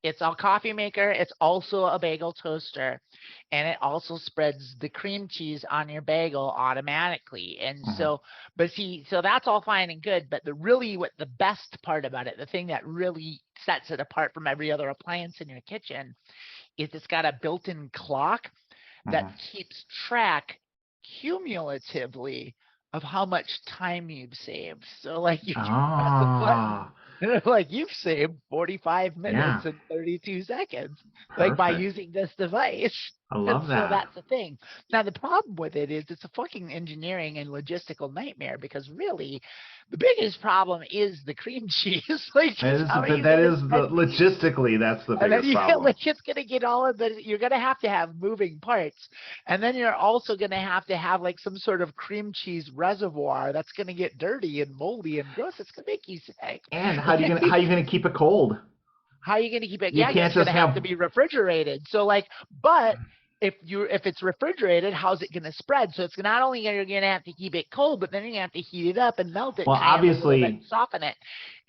It's a coffee maker. It's also a bagel toaster, and it also spreads the cream cheese on your bagel automatically. And Mhm. so, but see, so that's all fine and good. But what the best part about it, the thing that really sets it apart from every other appliance in your kitchen, is it's got a built-in clock that Mhm. keeps track cumulatively of how much time you've saved. So like you press a button Ah, and it's like you've saved 45 yeah, minutes and 32 seconds like by perfect. using this device. I And love so that. that's the thing. Now the problem with it is it's a fucking engineering and logistical nightmare because really the biggest problem is the cream cheese. Like just how are you That gonna is the spread logistically that's the and then biggest you problem. like it's gonna get all of the you're gonna have to have moving parts. And then you're also gonna have to have like some sort of cream cheese reservoir that's gonna get dirty and moldy and gross. It's gonna make you sick. And Like how you gonna keep it cold? how are you gonna keep it? You Yeah, can't it's just gonna have to have be refrigerated. So like, but if it's refrigerated, how's it gonna spread? So it's not only you're gonna have to keep it cold, but then you're gonna have to heat it up and melt it well kind of a little bit and soften it.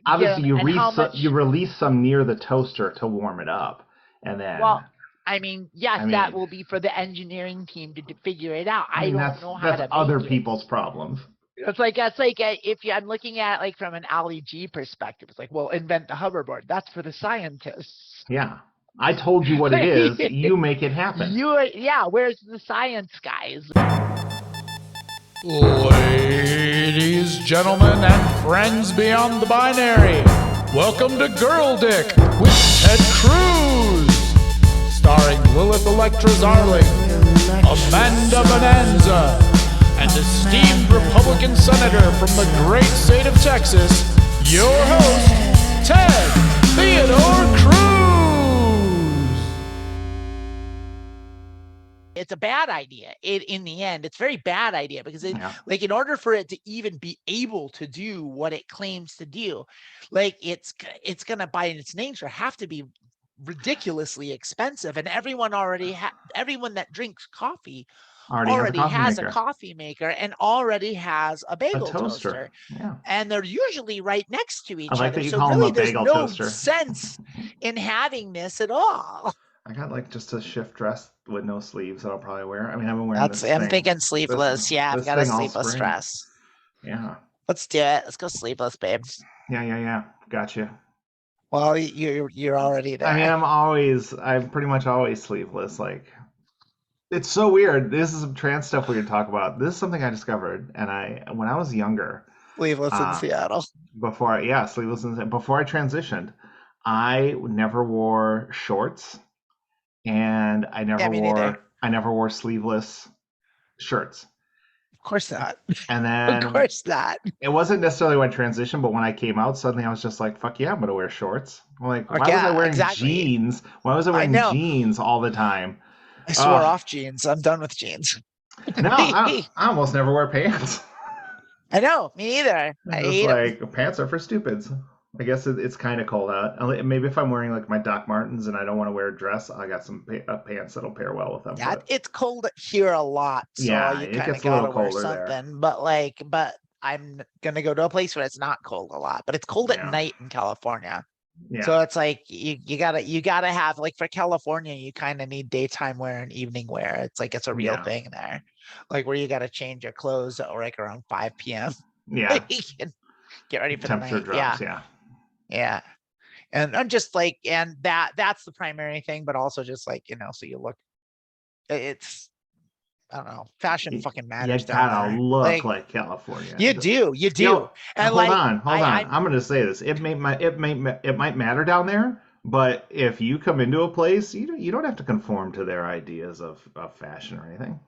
obviously And how you much release some near the toaster to warm it up, and then well, I mean, yes, I that mean will be for the engineering team to figure it out. I I mean don't know how that's to other make it. people's problems. If I'm looking at like from an Ali G perspective, it's like, well, invent the hoverboard. That's for the scientists. Yeah, I told you what it is. You make it happen. Yeah, where's the science guys? Ladies, gentlemen, and friends beyond the binary, welcome to Girl Dick with Ted Cruz, starring Lilith Electra Zarling, Amanda Bonanza, and esteemed Republican Senator from the great state of Texas, your host, Ted Theodore Cruz. It's a bad idea. In the end, it's a very bad idea because Yeah. like in order for it to even be able to do what it claims to do, like it's gonna by its nature have to be ridiculously expensive. And everyone that drinks coffee Already has a already coffee has a maker, coffee maker and already has a a bagel toaster. toaster. Yeah. And they're usually right next to I each like that other. you So call them a really there's bagel no toaster. sense in having this at all. I got like just a shift dress with no sleeves that I'll probably wear. I mean, I've been wearing I'm thinking sleeveless. Yeah, I've this got a thing all sleeveless spring. dress. Yeah. Let's do it. Let's go sleeveless, babe. Yeah. Gotcha. Well, you're already I mean, there. I'm pretty much always sleeveless. Like, it's so weird. This is some trans stuff we could talk about. This is something I discovered, and when I was younger, Sleeveless in uh, Seattle. sleeveless, before I transitioned, I never wore shorts, and Yeah, me neither. I never wore sleeveless shirts. Of course not. And Of then course not. it wasn't necessarily when I transitioned, but when I came out, suddenly I was just like, "Fuck yeah, I'm gonna wear shorts." I'm like, Like, why was I yeah, wearing exactly. jeans? Why was I I wearing know. jeans all the time? I swore Ugh. off jeans. I'm done with jeans. No, I I almost never wear pants. know. Me neither. I I'm just hate them. like, pants are for stupids. I guess it's kind of cold out. Maybe if I'm wearing like my Doc Martens and I don't want to wear a dress, I got some pants that'll pair well with them. Yeah, But it's cold here a lot, so yeah, you it kind of gets a little gotta wear colder there. something. But I'm gonna go to a place where it's not cold a lot, but it's cold at Yeah, night in California. yeah, So it's like you gotta have like for California, you kind of need daytime wear and evening wear. It's like it's a real yeah, thing there, like where you gotta change your clothes at like around 5 p.m. yeah. and get ready for the Temperature night. Yeah, drops. Yeah, yeah. And I'm just like, and that's the primary thing, but also just like so you look. It's I don't know. Fashion fucking you matters down gotta there. look Like like California. you You do, know, and like hold on. I'm gonna say this. It might matter down there, but if you come into a place, you don't have to conform to their ideas of fashion or anything.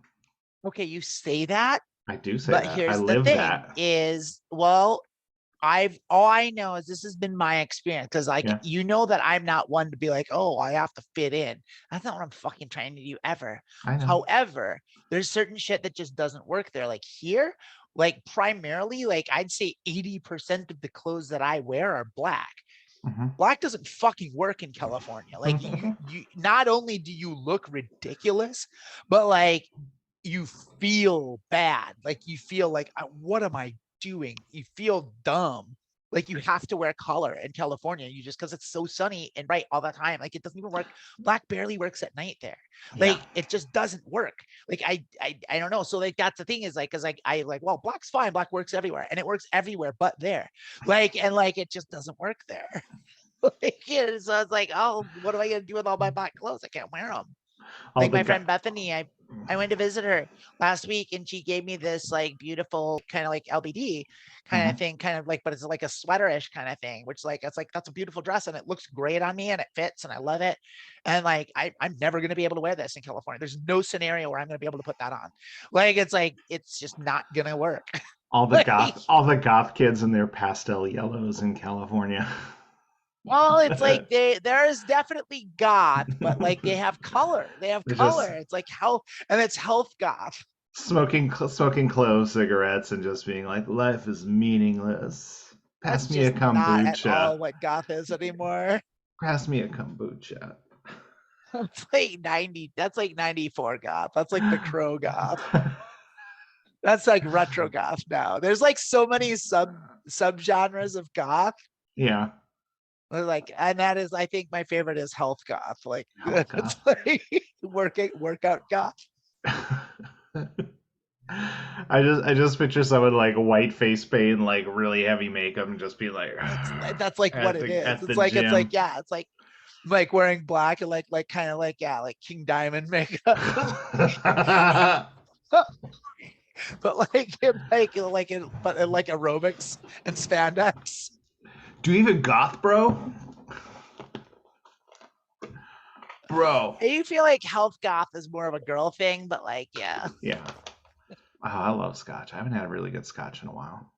okay, you say that, I do say but that. I here's the live thing: that. is well, I've all I know is this has been my experience because like Yeah. that I'm not one to be like, oh, I have to fit in. That's not what I'm fucking trying to do ever. I know. However, there's certain shit that just doesn't work there. Like here, like primarily, like I'd say 80% of the clothes that I wear are black. Black doesn't fucking work in California. Like you not only do you look ridiculous, but like you feel bad. Like you feel like what am I doing? You feel dumb. Like you have to wear color in California. You just because it's so sunny and bright all the time. Like it doesn't even work. Black barely works at night there. Like it just doesn't work. Like I don't know. So like that's the thing is like because like I like well black's fine. Black works everywhere and it works everywhere but there. Like and like it just doesn't work there. Like, so it's like oh what am I gonna do with all my black clothes? I can't wear them. Like my friend Bethany, I went to visit her last week and she gave me this like beautiful kind of like LBD kind of thing, kind of like, but it's like a sweaterish kind of thing, which like, it's like, that's a beautiful dress and it looks great on me and it fits and I love it. And like, I'm never going to be able to wear this in California. There's no scenario where I'm going to be able to put that on. Like, it's just not going to work. All the goth kids in their pastel yellows in California. Well, it's like there's definitely goth, but like they have color. They have color. It's like health, and it's health goth. Smoking clove cigarettes and just being like, life is meaningless. Pass me a kombucha. Not at all what goth is anymore. Pass me a kombucha. That's like 90. That's like 94 goth. That's like the Crow goth. That's like retro goth now. There's like so many subgenres of goth. Yeah. Like, and that is, I think my favorite is health goth. Like, it's like workout goth. I just picture someone like white face paint, like really heavy makeup, and just be like, that's like what it is. It's like gym. It's like wearing black and like kind of like like King Diamond makeup. But like aerobics and spandex. Do you even goth, bro? Bro. You feel like health goth is more of a girl thing, but like, yeah. Yeah. Oh, I love scotch. I haven't had a really good scotch in a while.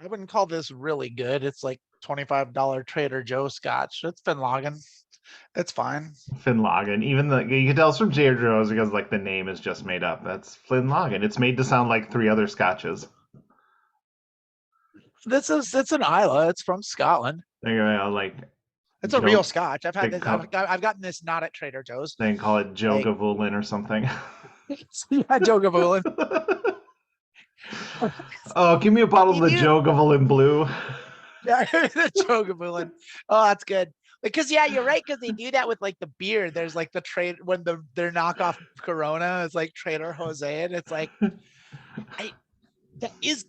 I wouldn't call this really good. It's like $25 Trader Joe scotch. It's Finlagen. It's fine. Finlagen. Even you can tell it's from Trader Joe's because like the name is just made up. That's Finlagen. It's made to sound like 3 other scotches. It's an Isla. It's from Scotland. Like it's a real scotch. I've had this. I've gotten this not at Trader Joe's. They call it Joe Gavulin or something. Yeah, Joe Gavulin. Oh, give me a bottle of the Joe Gavulin Blue. Yeah, the Joe Gavulin. Oh, that's good. Because yeah, you're right. Because they do that with like the beer. There's like the trade when their knockoff Corona is like Trader Jose, and it's like, that is.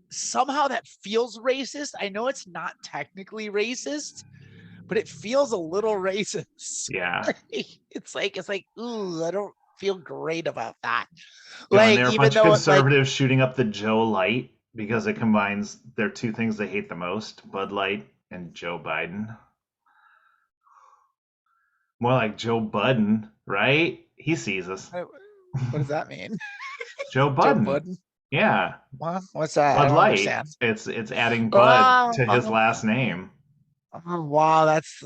Somehow that feels racist. I know it's not technically racist, but it feels a little racist. Yeah. It's like, ooh, I don't feel great about that. Yeah, like, there are a bunch of conservatives shooting up the Joe Light because it combines their 2 things they hate the most, Bud Light and Joe Biden. More like Joe Budden, right? He sees us. What does that mean? Joe Budden. Joe Budden? Yeah. What's that? Bud Light. It's adding Bud to his last name. Oh wow, that's.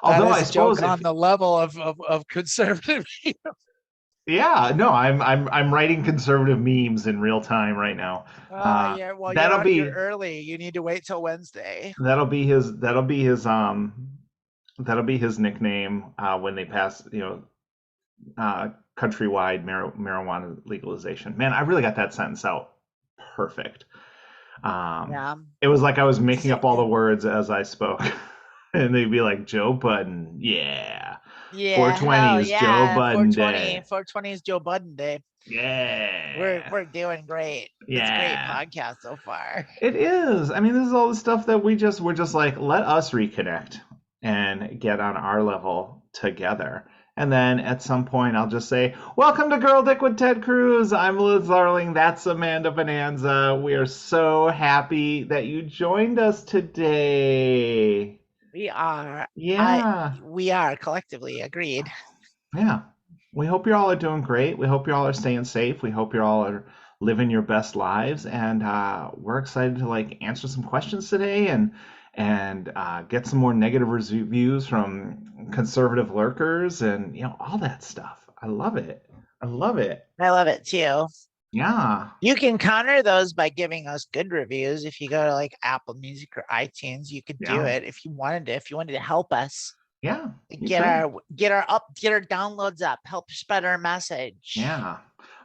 Although I suppose on the level of conservative. Yeah, no, I'm writing conservative memes in real time right now. Yeah, well, you're early. You need to wait till Wednesday. That'll be his nickname when they pass, countrywide marijuana legalization. Man, I really got that sentence out perfect. Yeah. It was like I was making up all the words as I spoke. And they'd be like, Joe Budden, yeah. 420 is Joe Budden Day. 420 is Joe Budden Day. Yeah. We're doing great. Yeah. It's a great podcast so far. It is. I mean, this is all the stuff that we're just like, let us reconnect and get on our level together. And then at some point, I'll just say, welcome to Girl Dick with Ted Cruz. I'm Liz Darling. That's Amanda Bonanza. We are so happy that you joined us today. We are. Yeah. We are collectively agreed. Yeah. We hope you all are doing great. We hope you all are staying safe. We hope you all are living your best lives. And we're excited to answer some questions today and get some more negative reviews from conservative lurkers and all that stuff. I love it. I love it too. Yeah. You can counter those by giving us good reviews. If you go to Apple Music or iTunes, you could do it if you wanted to. If you wanted to help us, get our downloads up, help spread our message. Yeah.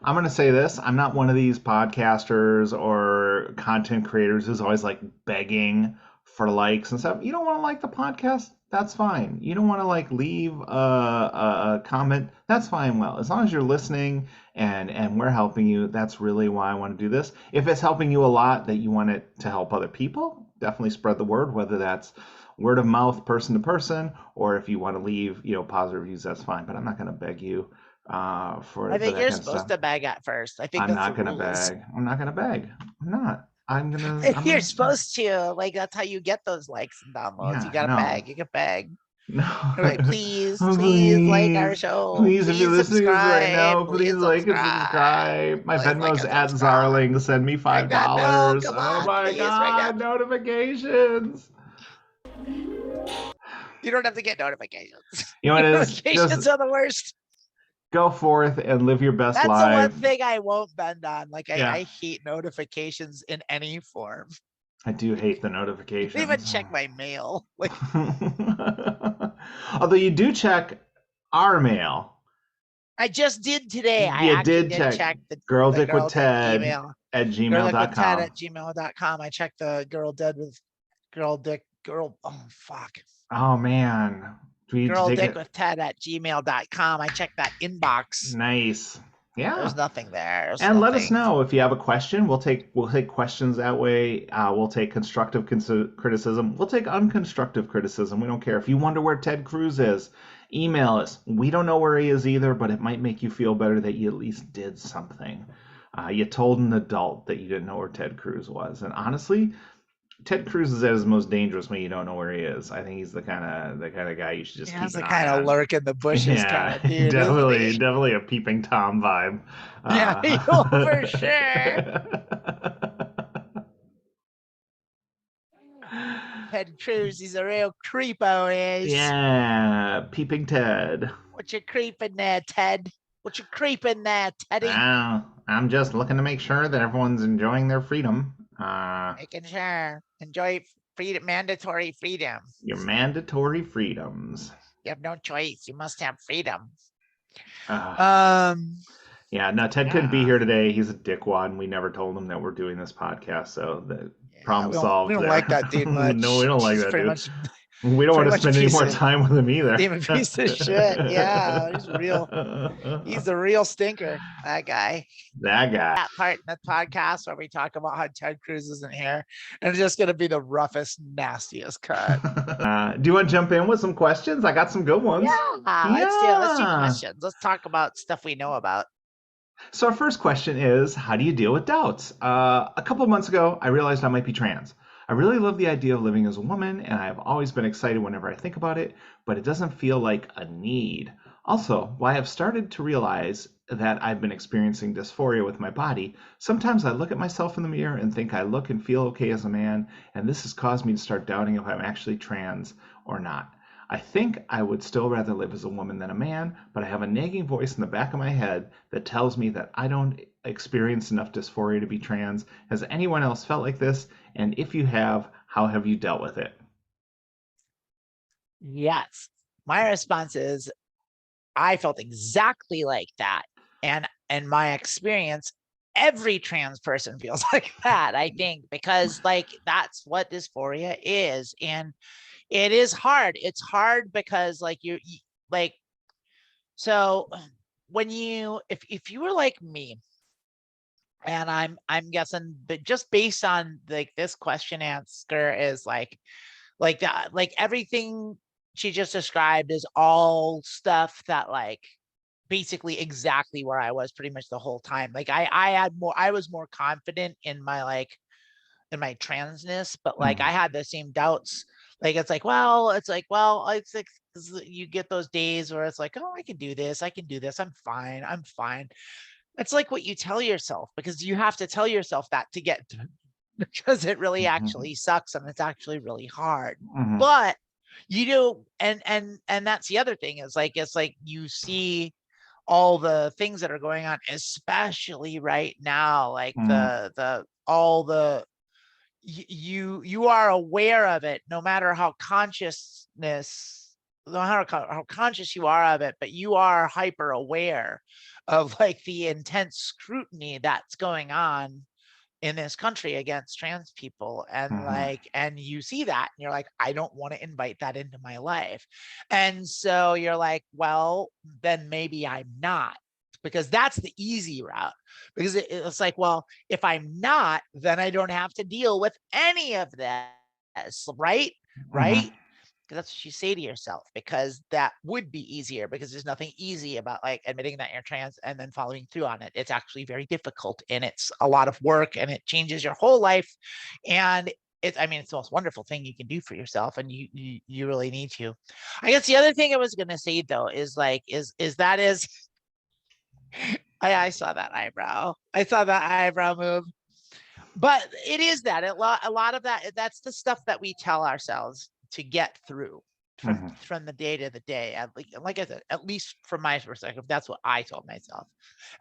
I'm going to say this. I'm not one of these podcasters or are content creators who's always like begging for likes and stuff. You don't want to like the podcast? That's fine. You don't want to like leave a comment? That's fine. Well, as long as you're listening and we're helping you, that's really why I want to do this. If it's helping you a lot that you want it to help other people, definitely spread the word, whether that's word of mouth, person to person, or if you want to leave, positive reviews, that's fine. But I'm not going to beg you for I for think that you're kind of supposed stuff. to beg at first. I think I'm that's the not gonna rules. beg. I'm not gonna beg. I'm not. You're supposed to. Like, that's how you get those likes and downloads. You Yeah, gotta no. beg. You can beg. No. You're like, please, Oh, please like our please. show. Please, if you're Please listening to this right subscribe. now, please Please like and subscribe. subscribe. My Please like Venmo's and at subscribe. Zarling. Send me Right now, no, $5. come Oh on, my please, right now. God, notifications. You don't have to get notifications. You know what it is? Notifications Just are the worst. go forth and live your best That's life. the one thing I won't bend on. Like, Yeah. I hate notifications in any form. I do hate the I notifications. don't even check my mail. Like, although you do check our mail. I just did today. I You actually did check the Girl the Dick girl with dick Ted email. at Girl dick with Ted gmail.com. at gmail.com. I checked the girl dead with girl dick girl. Oh fuck. Oh man. Do we Girl take dick it? with Ted at gmail.com. I checked that inbox. Nice. Yeah. There's nothing there. There's And nothing. let us know if you have a question. We'll take questions that way. We'll take constructive criticism. We'll take unconstructive criticism. We don't care. If you wonder where Ted Cruz is, email us. We don't know where he is either, but it might make you feel better that you at least did something. You told an adult that you didn't know where Ted Cruz was. And honestly, Ted Cruz is at his most dangerous when you don't know where he is. I think he's the kind of guy you should just keep an eye kind on. of lurk in the bushes kind of dude. Definitely a peeping Tom vibe. Yeah, for sure. Ted Cruz, he's a real creepo, is. Yeah, peeping Ted. What you creeping there, Ted? What you creeping there, Teddy? I'm just looking to make sure that everyone's enjoying their freedom. Making sure. Enjoy freedom, mandatory freedom. Your mandatory freedoms. You have no choice. You must have freedom. Yeah, no, Ted couldn't be here today. He's a dickwad, and we never told him that we're doing this podcast, so the problem solved. We don't there. like that dude much. No, we don't like that dude. Much, we don't want to spend any more time with him either. Damn piece of shit. Yeah, he's a real stinker, that guy. That part in the podcast where we talk about how Ted Cruz isn't here, and it's just going to be the roughest, nastiest cut. Do you want to jump in with some questions? I got some good ones. Yeah. Let's do questions. Let's talk about stuff we know about. So our first question is, how do you deal with doubts? A couple of months ago, I realized I might be trans. I really love the idea of living as a woman, and I've always been excited whenever I think about it, but it doesn't feel like a need. Also, while I have started to realize that I've been experiencing dysphoria with my body, sometimes I look at myself in the mirror and think I look and feel okay as a man, and this has caused me to start doubting if I'm actually trans or not. I think I would still rather live as a woman than a man, but I have a nagging voice in the back of my head that tells me that I don't experience enough dysphoria to be trans. Has anyone else felt like this? And if you have, how have you dealt with it? Yes. My response is, I felt exactly like that. And in my experience, every trans person feels like that, I think, because like that's what dysphoria is. And it is hard. It's hard because like so when if you were like me, and I'm guessing, but just based on like this question answer is like that, like everything she just described is all stuff that like basically exactly where I was pretty much the whole time. Like I was more confident in my transness, but like I had the same doubts. Like it's like you get those days where it's like, oh, I can do this, I'm fine. It's like what you tell yourself, because you have to tell yourself that to get because it really actually sucks and it's actually really hard. But you do, and that's the other thing is like, it's like you see all the things that are going on, especially right now, like you are aware of it, no matter how conscious you are of it, but you are hyper aware of like the intense scrutiny that's going on in this country against trans people, and and you see that and you're like, I don't want to invite that into my life. And so you're like, well, then maybe I'm not, because that's the easy route. Because it's like, well, if I'm not, then I don't have to deal with any of this, right? Right? Because that's what you say to yourself, because that would be easier, because there's nothing easy about like admitting that you're trans and then following through on it. It's actually very difficult, and it's a lot of work, and it changes your whole life. And it's, I mean, it's the most wonderful thing you can do for yourself, and you really need to. I guess the other thing I was gonna say though is like is I saw that eyebrow. I saw that eyebrow move. But it is that a lot of that, that's the stuff that we tell ourselves to get through from the day to the day. Like I said, at least from my perspective, that's what I told myself.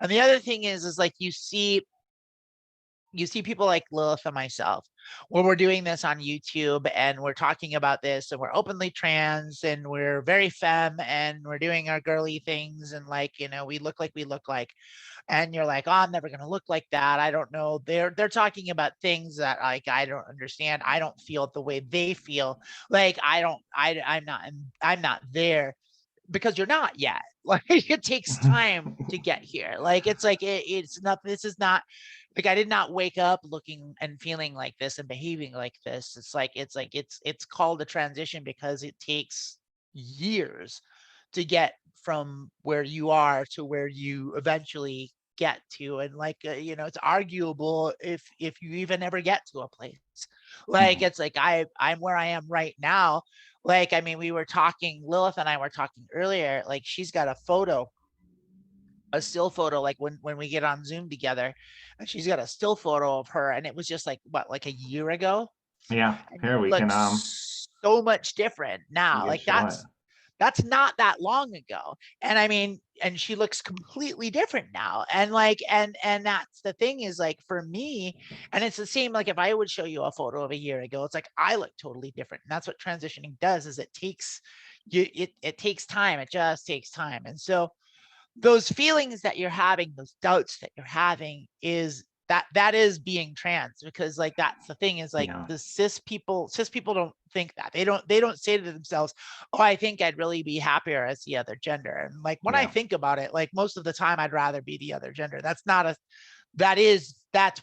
And the other thing is like you see people like Lilith and myself, where we're doing this on YouTube and we're talking about this and we're openly trans and we're very femme and we're doing our girly things, and like, you know, we look like, and you're like, oh, I'm never going to look like that. I don't know. They're talking about things that like I don't understand. I don't feel the way they feel. Like I'm not there, because you're not yet. Like it takes time to get here. Like it's like it's not, this is not like, I did not wake up looking and feeling like this and behaving like this. It's called a transition because it takes years to get from where you are to where you eventually get to. And like you know, it's arguable if you even ever get to a place. Like it's like I'm where I am right now. Like, I mean, we were talking, Lilith and I were talking earlier, like she's got a still photo, like when we get on Zoom together, and she's got a still photo of her, and it was just like what, like a year ago, Yeah, and here she we can looks so much different we now. can Like show it. that's not that long ago. And I mean, and she looks completely different now. And like, and that's the thing is like for me, and it's the same, like if I would show you a photo of a year ago, it's like I look totally different. And that's what transitioning does, is it takes you, it takes time. It just takes time. And so those feelings that you're having, those doubts that you're having, is that is being trans. Because like that's the thing, is like Yeah. the cis people don't think that. They don't say to themselves, oh, I think I'd really be happier as the other gender. And like when I Yeah. think about it, like most of the time I'd rather be the other gender. That's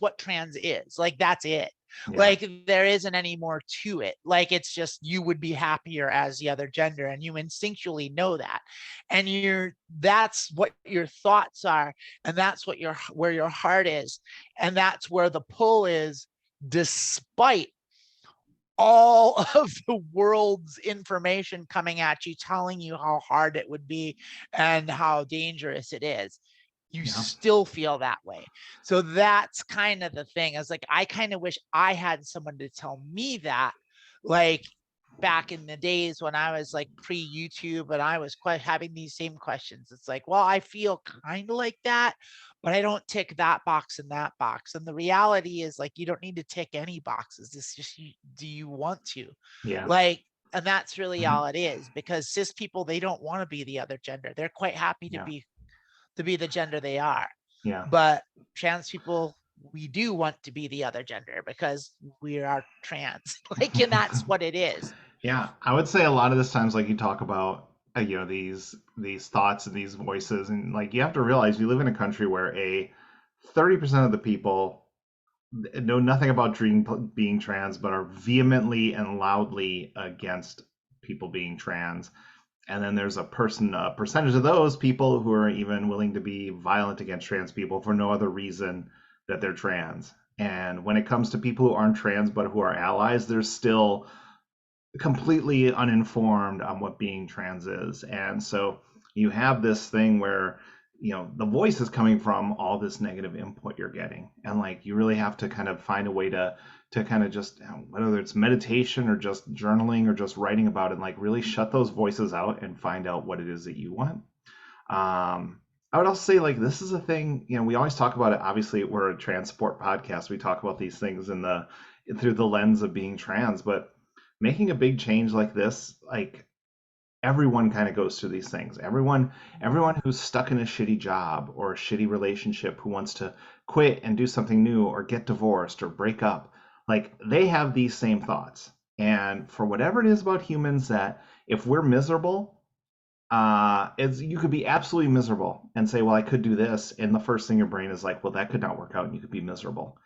what trans is. Like that's it. Yeah. Like there isn't any more to it. Like it's just, you would be happier as the other gender, and you instinctually know that. And that's what your thoughts are, and that's what where your heart is, and that's where the pull is, despite all of the world's information coming at you, telling you how hard it would be and how dangerous it is. You Yeah. still feel that way. So that's kind of the thing. Is like, I kind of wish I had someone to tell me that, like back in the days when I was like pre-YouTube and I was having these same questions. It's like, well, I feel kind of like that, but I don't tick that box and that box. And the reality is like, you don't need to tick any boxes. It's just, do you want to? Yeah. Like, and that's really all it is, because cis people, they don't want to be the other gender. They're quite happy to be the gender they are. Yeah. But trans people, we do want to be the other gender because we are trans. Like, and that's what it is. Yeah, I would say a lot of this times, like you talk about, you know, these thoughts and these voices, and like you have to realize you live in a country where 30% of the people know nothing about being trans, but are vehemently and loudly against people being trans. And then there's a percentage of those people who are even willing to be violent against trans people for no other reason that they're trans. And when it comes to people who aren't trans but who are allies, there's still completely uninformed on what being trans is. And so you have this thing where, you know, the voice is coming from all this negative input you're getting. And like, you really have to kind of find a way to kind of just, whether it's meditation or just journaling or just writing about it, like really shut those voices out and find out what it is that you want. I would also say, like, this is a thing, you know, we always talk about it. Obviously, we're a transport podcast. We talk about these things through the lens of being trans, but making a big change like this, like, everyone kind of goes through these things. Everyone who's stuck in a shitty job or a shitty relationship who wants to quit and do something new or get divorced or break up, like they have these same thoughts. And for whatever it is about humans, that if we're miserable, you could be absolutely miserable and say, well, I could do this. And the first thing your brain is like, well, that could not work out and you could be miserable.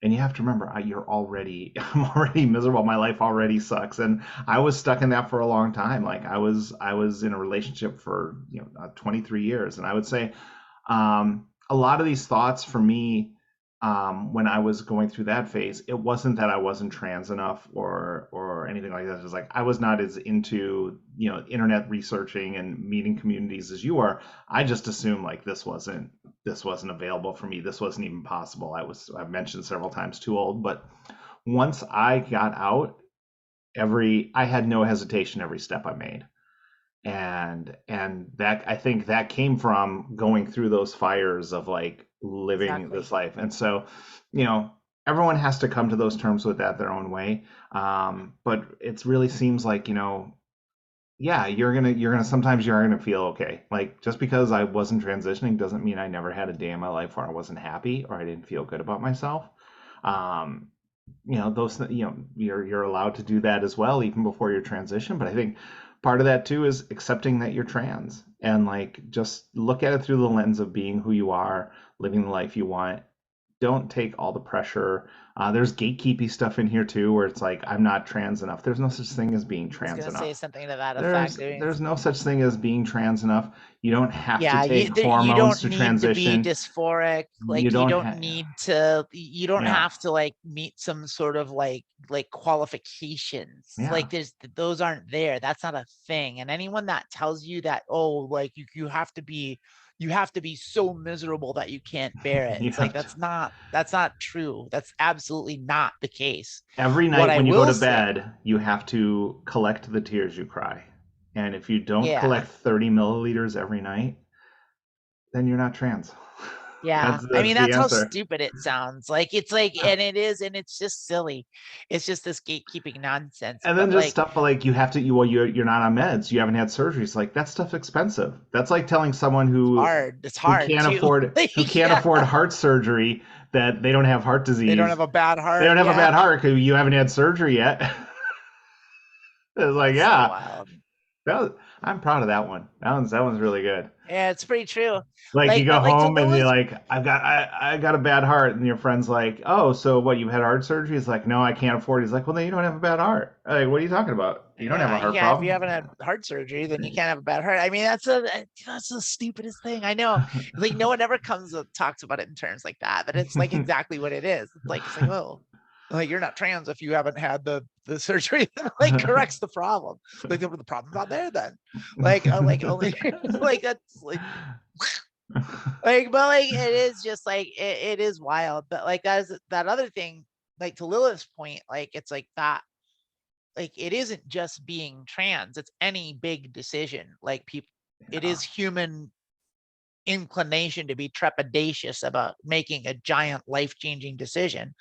And you have to remember, I'm already miserable. My life already sucks. And I was stuck in that for a long time. Like I was in a relationship for, 23 years. And I would say, a lot of these thoughts for me, when I was going through that phase, it wasn't that I wasn't trans enough or anything like that. It was like I was not as into internet researching and meeting communities as you are. I just assumed like this wasn't available for me. This wasn't even possible. I've mentioned several times too old. But once I got out, I had no hesitation every step I made. And that, I think that came from going through those fires of like living this life. And so, everyone has to come to those terms with that their own way. But it really seems like, yeah, sometimes you're gonna feel okay. Like just because I wasn't transitioning doesn't mean I never had a day in my life where I wasn't happy or I didn't feel good about myself. You're allowed to do that as well, even before your transition. But I think part of that too is accepting that you're trans and like just look at it through the lens of being who you are, living the life you want. Don't take all the pressure. There's gatekeepy stuff in here too, where it's like, I'm not trans enough. There's no such thing as being trans enough. Say something to that effect. There's no such thing as being trans enough. You don't have to take hormones to transition. You don't need to be dysphoric. Like you don't need to. You don't have to like meet some sort of like qualifications. Yeah. Like those aren't there. That's not a thing. And anyone that tells you that, oh, like you have to be so miserable that you can't bear it. It's like that's not true. That's absolutely not the case. Every night when you go to bed, you have to collect the tears you cry. And if you don't collect 30 milliliters every night, then you're not trans. Yeah. That's how stupid it sounds. Like it's like, and it is, and it's just silly. It's just this gatekeeping nonsense. And then just stuff like you're not on meds, you haven't had surgery. It's like that stuff's expensive. That's like telling someone it's hard who can't afford heart surgery that they don't have heart disease. They don't have a bad heart. They don't have a bad heart because you haven't had surgery yet. It's like, I'm proud of that one. That one's really good. Yeah, it's pretty true. Like you go home and you're like, I got a bad heart, and your friend's like, oh, so what? You had heart surgery? He's like, no, I can't afford it. He's like, well, then you don't have a bad heart. Like, what are you talking about? You don't have a heart problem. If you haven't had heart surgery, then you can't have a bad heart. That's the stupidest thing. I know. Like no one ever talks about it in terms like that, but it's like exactly what it is. It's like, oh. Like you're not trans if you haven't had the surgery that like corrects the problem. Like the problem's not there then. Like only like that's like but like it is just like it is wild. But like that other thing, like to Lilith's point, like it's like that. Like it isn't just being trans, it's any big decision. Like people, it is human inclination to be trepidatious about making a giant life-changing decision.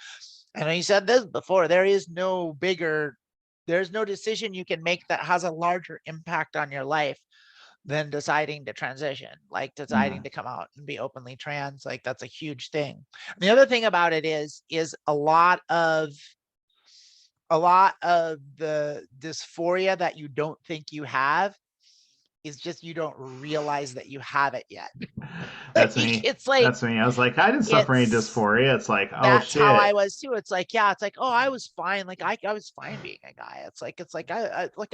And I said this before, there's no decision you can make that has a larger impact on your life than deciding to transition, like deciding to come out and be openly trans. Like that's a huge thing. And the other thing about it is a lot of the dysphoria that you don't think you have is just you don't realize that you have it yet. That's me. It's like that's me. I was like, I didn't suffer any dysphoria. It's like, oh that's shit. How I was too. It's like, it's like, oh, I was fine. Like I was fine being a guy. It's like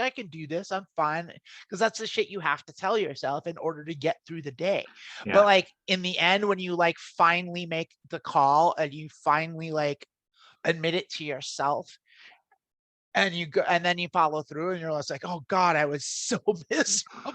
I can do this. I'm fine. Because that's the shit you have to tell yourself in order to get through the day. Yeah. But like in the end, when you like finally make the call and you finally like admit it to yourself, and you go, and then you follow through, and you're just like, oh God, I was so miserable.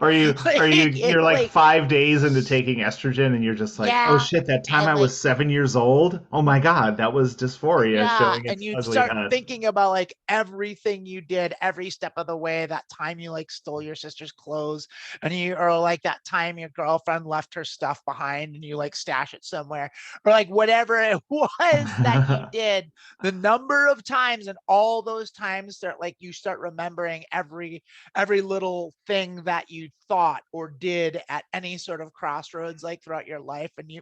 You're like 5 days into taking estrogen, and you're just like, oh shit, that time I was 7 years old. Oh my God, that was dysphoria showing its and you ugly start head. Thinking about like everything you did, every step of the way. That time you like stole your sister's clothes, or like that time your girlfriend left her stuff behind, and you like stash it somewhere, or like whatever it was that you did. The number of times and all those times start, like you start remembering every little thing that you thought or did at any sort of crossroads, like throughout your life, and you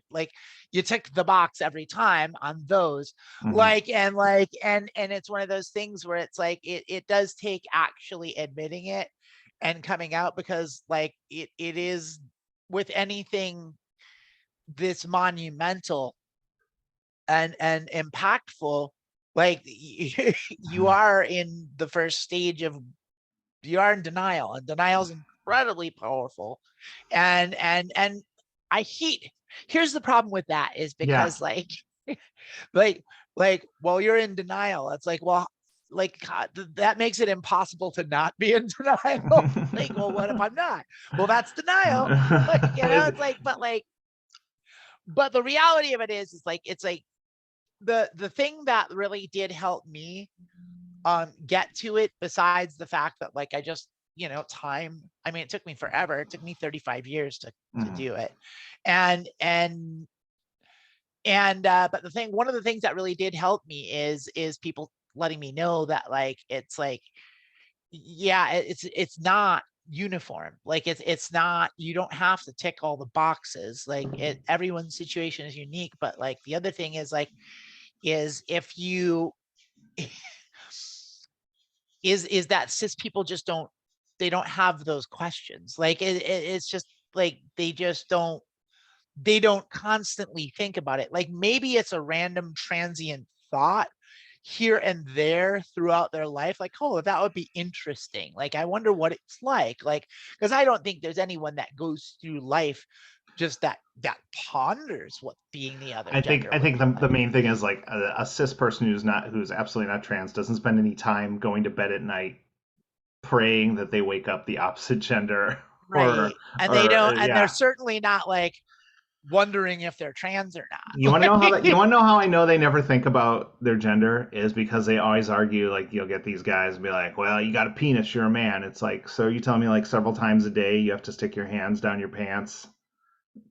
tick the box every time on those. And it's one of those things where it's like it does take actually admitting it and coming out, because like it is with anything this monumental and impactful, like you are in the first stage of, you are in denial, and denial is incredibly powerful. And I hate, here's the problem with that, is because like well, you're in denial, it's like, well, like God, that makes it impossible to not be in denial. Like, well, what if I'm not? Well, that's denial. Like, it's like, but the reality of it is like, it's like the thing that really did help me get to it, besides the fact that like I just, time, I mean, it took me forever, it took me 35 years to do it. And but one of the things that really did help me is people letting me know that like, it's like, yeah, it's not uniform. Like it's not, you don't have to tick all the boxes. Like everyone's situation is unique. But like the other thing is like, is if you is that cis people just don't, they don't have those questions. Like it's just like they don't constantly think about it. Like maybe it's a random transient thought here and there throughout their life, like, oh, that would be interesting, like I wonder what it's like, because I don't think there's anyone that goes through life just that ponders what being the other gender I think would be the like. main thing is like a cis person who's absolutely not trans doesn't spend any time going to bed at night praying that they wake up the opposite gender. Right. And they don't, and they're yeah. certainly not like wondering if they're trans or You not. want to know how that? You want to know how I know they never think about their gender is because they always argue. Like you'll get these guys and be like, "Well, you got a penis, you're a man." It's like, so you tell me like several times a day you have to stick your hands down your pants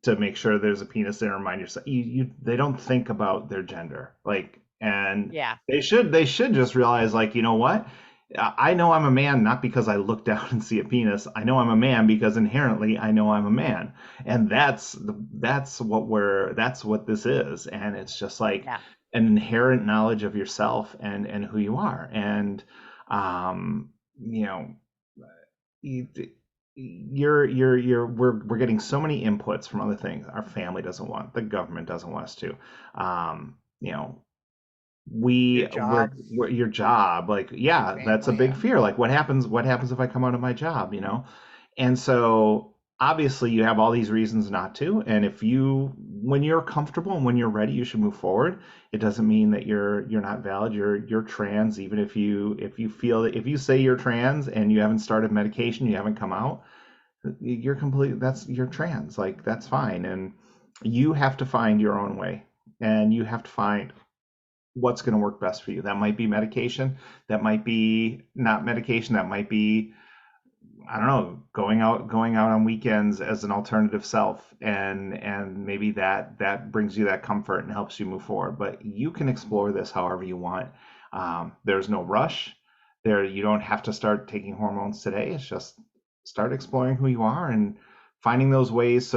to make sure there's a penis there. Remind yourself. They don't think about their gender. Like, and Yeah. they should just realize like, you know what? I know I'm a man not because I look down and see a penis. I know I'm a man because inherently I know I'm a man, and that's what this is, and it's just like Yeah. an inherent knowledge of yourself and who you are, and you know, you, we're getting so many inputs from other things. Our family doesn't want, the government doesn't want us to, you know, Your job, we're your job, like, your yeah, that's a family. big Yeah. fear. Like what happens if I come out of my job, you know? And so obviously you have all these reasons not to, and when you're comfortable and when you're ready, you should move forward. It doesn't mean that you're not valid. You're trans, even if you feel that, if you say you're trans and you haven't started medication, you haven't come out, you're trans. Like that's fine, and you have to find your own way, and you have to find what's going to work best for you. That might be medication, that might be not medication, that might be, I don't know, going out on weekends as an alternative self, and maybe that brings you that comfort and helps you move forward. But you can explore this however you want. There's no rush. You don't have to start taking hormones today. It's just start exploring who you are and finding those ways,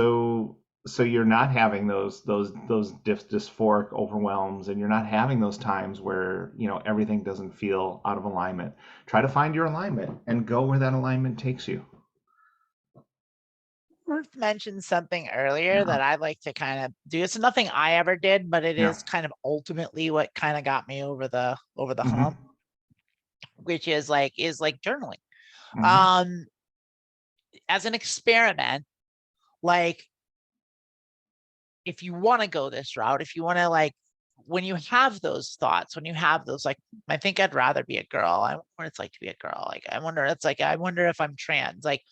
so you're not having those dysphoric overwhelms, and you're not having those times where everything doesn't feel out of alignment. Try to find your alignment and go where that alignment takes you. Ruth mentioned something earlier Yeah. that I'd like to kind of do. It's nothing I ever did, but it Yeah. is kind of ultimately what kind of got me over the Mhm. hump, which is like journaling. Mhm. As an experiment, like if you want to go this route, if you want to, like, when you have those thoughts, when you have those, like, I think I'd rather be a girl. I wonder what it's like to be a girl. Like, I wonder if I'm trans. Like,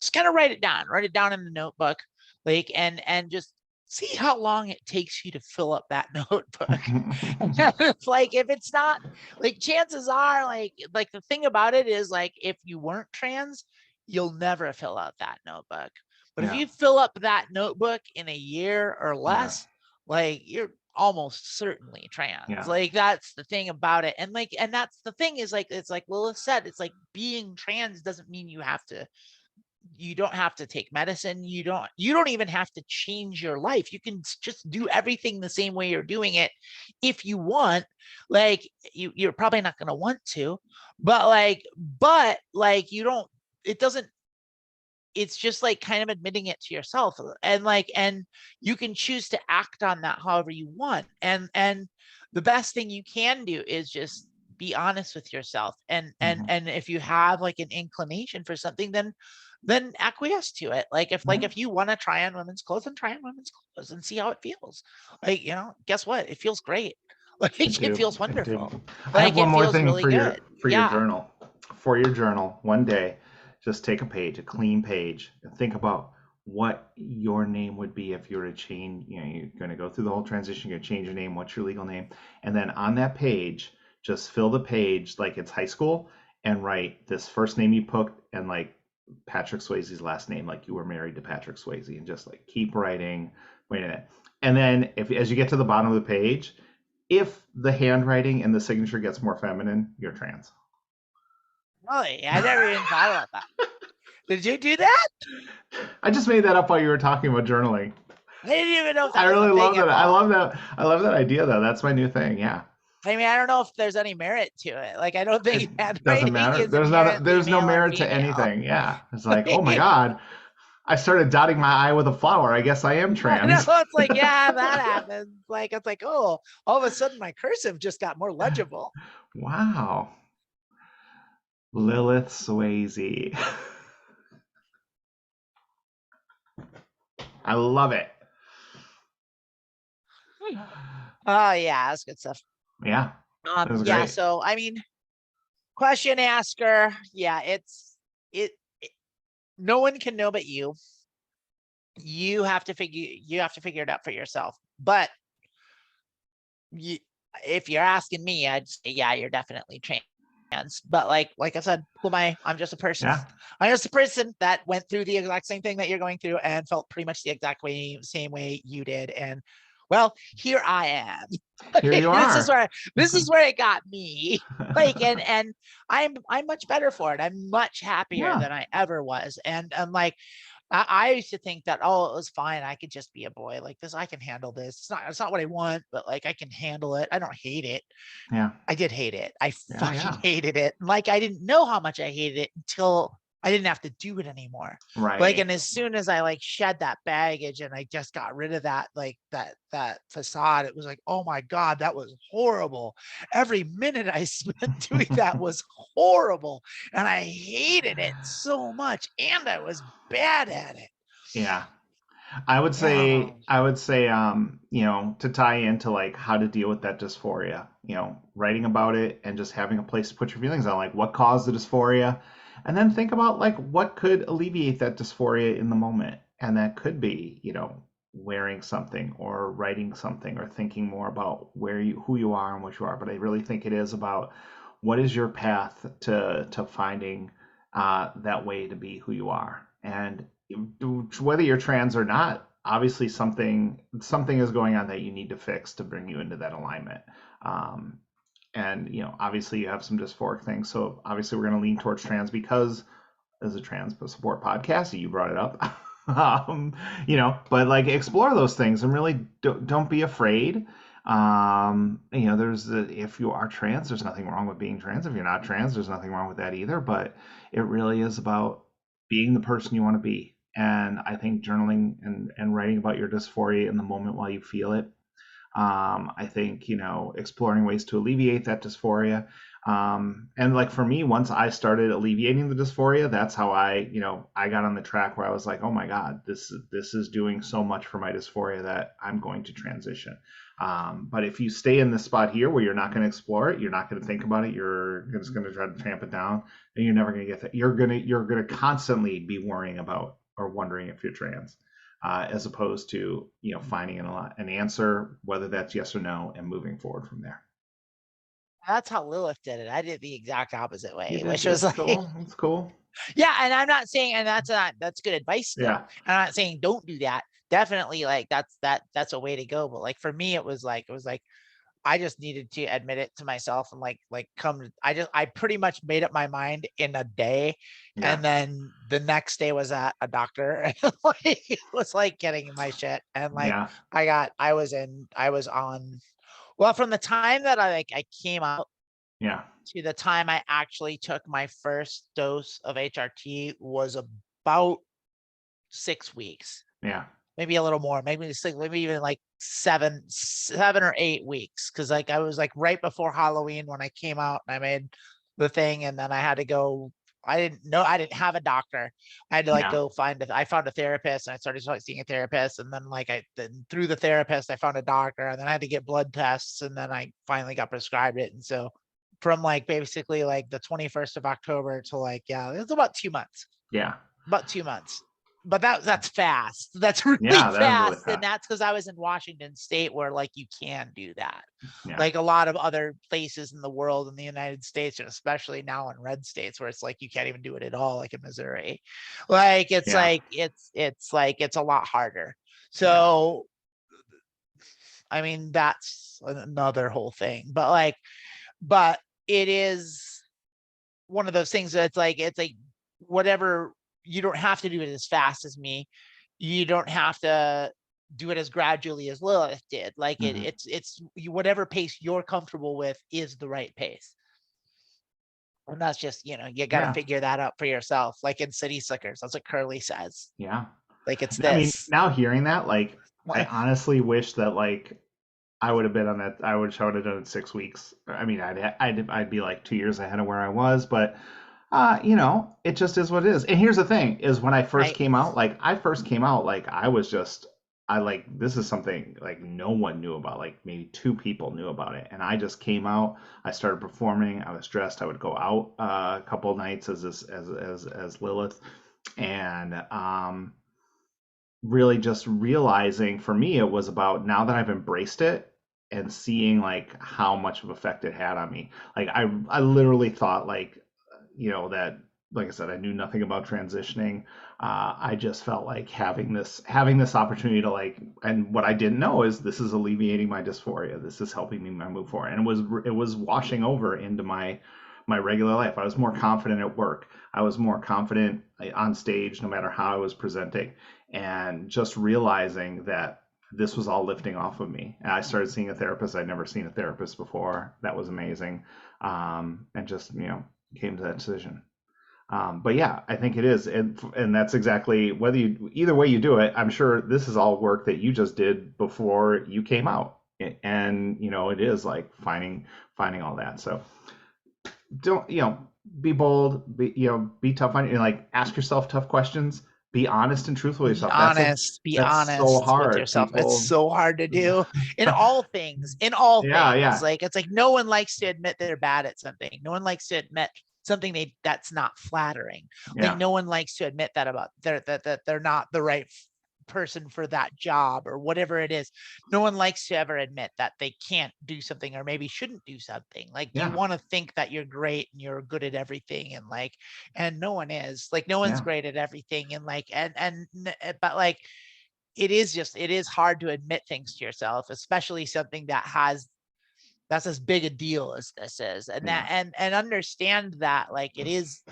just kind of write it down in the notebook, like, and just see how long it takes you to fill up that notebook. It's like, if it's not, like, chances are, like the thing about it is, like, if you weren't trans, you'll never fill out that notebook. But if Yeah. you fill up that notebook in a year or Yeah. less, like, you're almost certainly trans. Yeah. Like that's the thing about it. And like, and that's the thing is like, it's like Lilith said, it's like being trans doesn't mean you don't have to take medicine. You don't even have to change your life. You can just do everything the same way you're doing it if you want. Like you're probably not going to want to, but like you don't, it doesn't, it's just like kind of admitting it to yourself, and like, and you can choose to act on that however you want. And the best thing you can do is just be honest with yourself. And if you have like an inclination for something, then acquiesce to it. Like if you want to try on women's clothes, then try on women's clothes and see how it feels. Like, guess what? It feels great. Like it feels wonderful. I have one more thing really for good. your journal. For your journal, one day, just take a page, a clean page, and think about what your name would be if you were to change. You're going to go through the whole transition. You're going to change your name. What's your legal name? And then on that page, just fill the page like it's high school and write this first name you put and like Patrick Swayze's last name, like you were married to Patrick Swayze, and just like keep writing. Wait a minute. And then as you get to the bottom of the page, if the handwriting and the signature gets more feminine, you're trans. Really? I never even thought about that. Did you do that? I just made that up while you were talking about journaling. I didn't even know if that I really love that. I love that idea though. That's my new thing. Yeah. I mean, I don't know if there's any merit to it. Like, I don't think it doesn't matter. There's no merit to anything. Yeah. It's like, oh my God, I started dotting my I with a flower. I guess I am trans. No, it's like, yeah, that happens. Like, it's like, oh, all of a sudden my cursive just got more legible. Wow. Lilith Swayze. I love it. Oh yeah, that's good stuff. Yeah. Yeah. Great. So I mean, question asker. Yeah, no one can know but you. You have to figure it out for yourself. But if you're asking me, I'd say, yeah, you're definitely trans. But like I said, who am I? I'm just a person. Yeah. I'm just a person that went through the exact same thing that you're going through and felt pretty much the exact same way you did. And well, here I am. Here you are. This is where it got me. Like, and I'm much better for it. I'm much happier than I ever was. And I'm like, I used to think that, oh, it was fine. I could just be a boy like this. I can handle this. It's not what I want, but like I can handle it. I don't hate it. Yeah. I did hate it. I fucking hated it. Like I didn't know how much I hated it until I didn't have to do it anymore. Right. Like, and as soon as I like shed that baggage and I just got rid of that, like that facade, it was like, oh my God, that was horrible. Every minute I spent doing that was horrible. And I hated it so much. And I was bad at it. Yeah. I would say, to tie into like how to deal with that dysphoria, writing about it and just having a place to put your feelings on, like what caused the dysphoria. And then think about like what could alleviate that dysphoria in the moment. And that could be, wearing something or writing something or thinking more about who you are and what you are. But I really think it is about what is your path to finding that way to be who you are. And whether you're trans or not, obviously something is going on that you need to fix to bring you into that alignment. And, obviously you have some dysphoric things. So obviously we're going to lean towards trans because as a trans support podcast, you brought it up, but like explore those things and really don't be afraid. If you are trans, there's nothing wrong with being trans. If you're not trans, there's nothing wrong with that either. But it really is about being the person you want to be. And I think journaling and writing about your dysphoria in the moment while you feel it, I think, exploring ways to alleviate that dysphoria. And like for me, once I started alleviating the dysphoria, that's how I got on the track where I was like, oh my God, this is doing so much for my dysphoria that I'm going to transition. But if you stay in this spot here where you're not going to explore it, you're not going to think about it, you're just going to try to tamp it down, then you're never going to get that. You're going to constantly be worrying about or wondering if you're trans. As opposed to finding an answer, whether that's yes or no, and moving forward from there. That's how Lilith did it. I did the exact opposite way, which was like, cool. That's cool. Yeah, and I'm not saying, and that's good advice. Still. Yeah, I'm not saying don't do that. definitely like that's a way to go. But like for me, it was like I just needed to admit it to myself and I pretty much made up my mind in a day. Yeah. And then the next day was at a doctor and like it was like getting my shit. And like Yeah. I was on, well, from the time that I came out Yeah. to the time I actually took my first dose of HRT was about 6 weeks, Yeah. maybe a little more, maybe even like 7 or 8 weeks. Cause like I was like right before Halloween when I came out and I made the thing, and then I had to go. I didn't have a doctor. I had to like Yeah. go I found a therapist and I started seeing a therapist. And then then through the therapist, I found a doctor, and then I had to get blood tests. And then I finally got prescribed it. And so from like basically like the 21st of October to like, yeah, it's about 2 months. Yeah. About 2 months. But that's fast. That's really Yeah, that was really fast. And fast. that's because I was in Washington State where like you can do that. Yeah. Like a lot of other places in the world, in the United States, and especially now in red states where it's like you can't even do it at all, like in Missouri. Like it's Yeah. like it's a lot harder. Yeah. So I mean that's another whole thing. But it is one of those things that it's like whatever, you don't have to do it as fast as me. You don't have to do it as gradually as Lilith did. Like Mhm. it's whatever pace you're comfortable with is the right pace. And that's just, you got to Yeah. figure that out for yourself. Like in City Slickers, that's what Curly says. Yeah. Like it's I mean, this. now hearing that, like, I What? honestly wish that like I would have been on that. I would have done it in 6 weeks. I mean, I'd be like 2 years ahead of where I was, but it just is what it is. And here's the thing: is when I first Right. came out, like I was just, I like this is something like no one knew about. Like maybe two people knew about it, and I just came out. I started performing. I was dressed. I would go out a couple of nights as Lilith, and really just realizing for me it was about now that I've embraced it and seeing like how much of effect it had on me. Like I literally thought like that, like I said, I knew nothing about transitioning. I just felt like having this opportunity to like, and what I didn't know is this is alleviating my dysphoria. This is helping me move forward, and it was washing over into my regular life. I was more confident at work. I was more confident on stage, no matter how I was presenting, and just realizing that this was all lifting off of me. And I started seeing a therapist. I'd never seen a therapist before. That was amazing, and just came to that decision. But yeah, I think it is, and that's exactly either way you do it. I'm sure this is all work that you just did before you came out, and it is like finding all that. So don't be bold, be tough on you, like ask yourself tough questions, be honest and truthful with Be yourself. honest. Be That's so honest with hard, yourself. It's people. so hard to do in all things. In all Yeah, things, yeah, like it's like no one likes to admit they're bad at something. No one likes to admit something that's not flattering. Like yeah, no one likes to admit that about that they're not the right person for that job or whatever it is. No one likes to ever admit that they can't do something or maybe shouldn't do something. Like you yeah, want to think that you're great and you're good at everything, and no one is. Like no one's yeah, great at everything, but like it is hard to admit things to yourself, especially something that's as big a deal as this is. And yeah, understand that like there's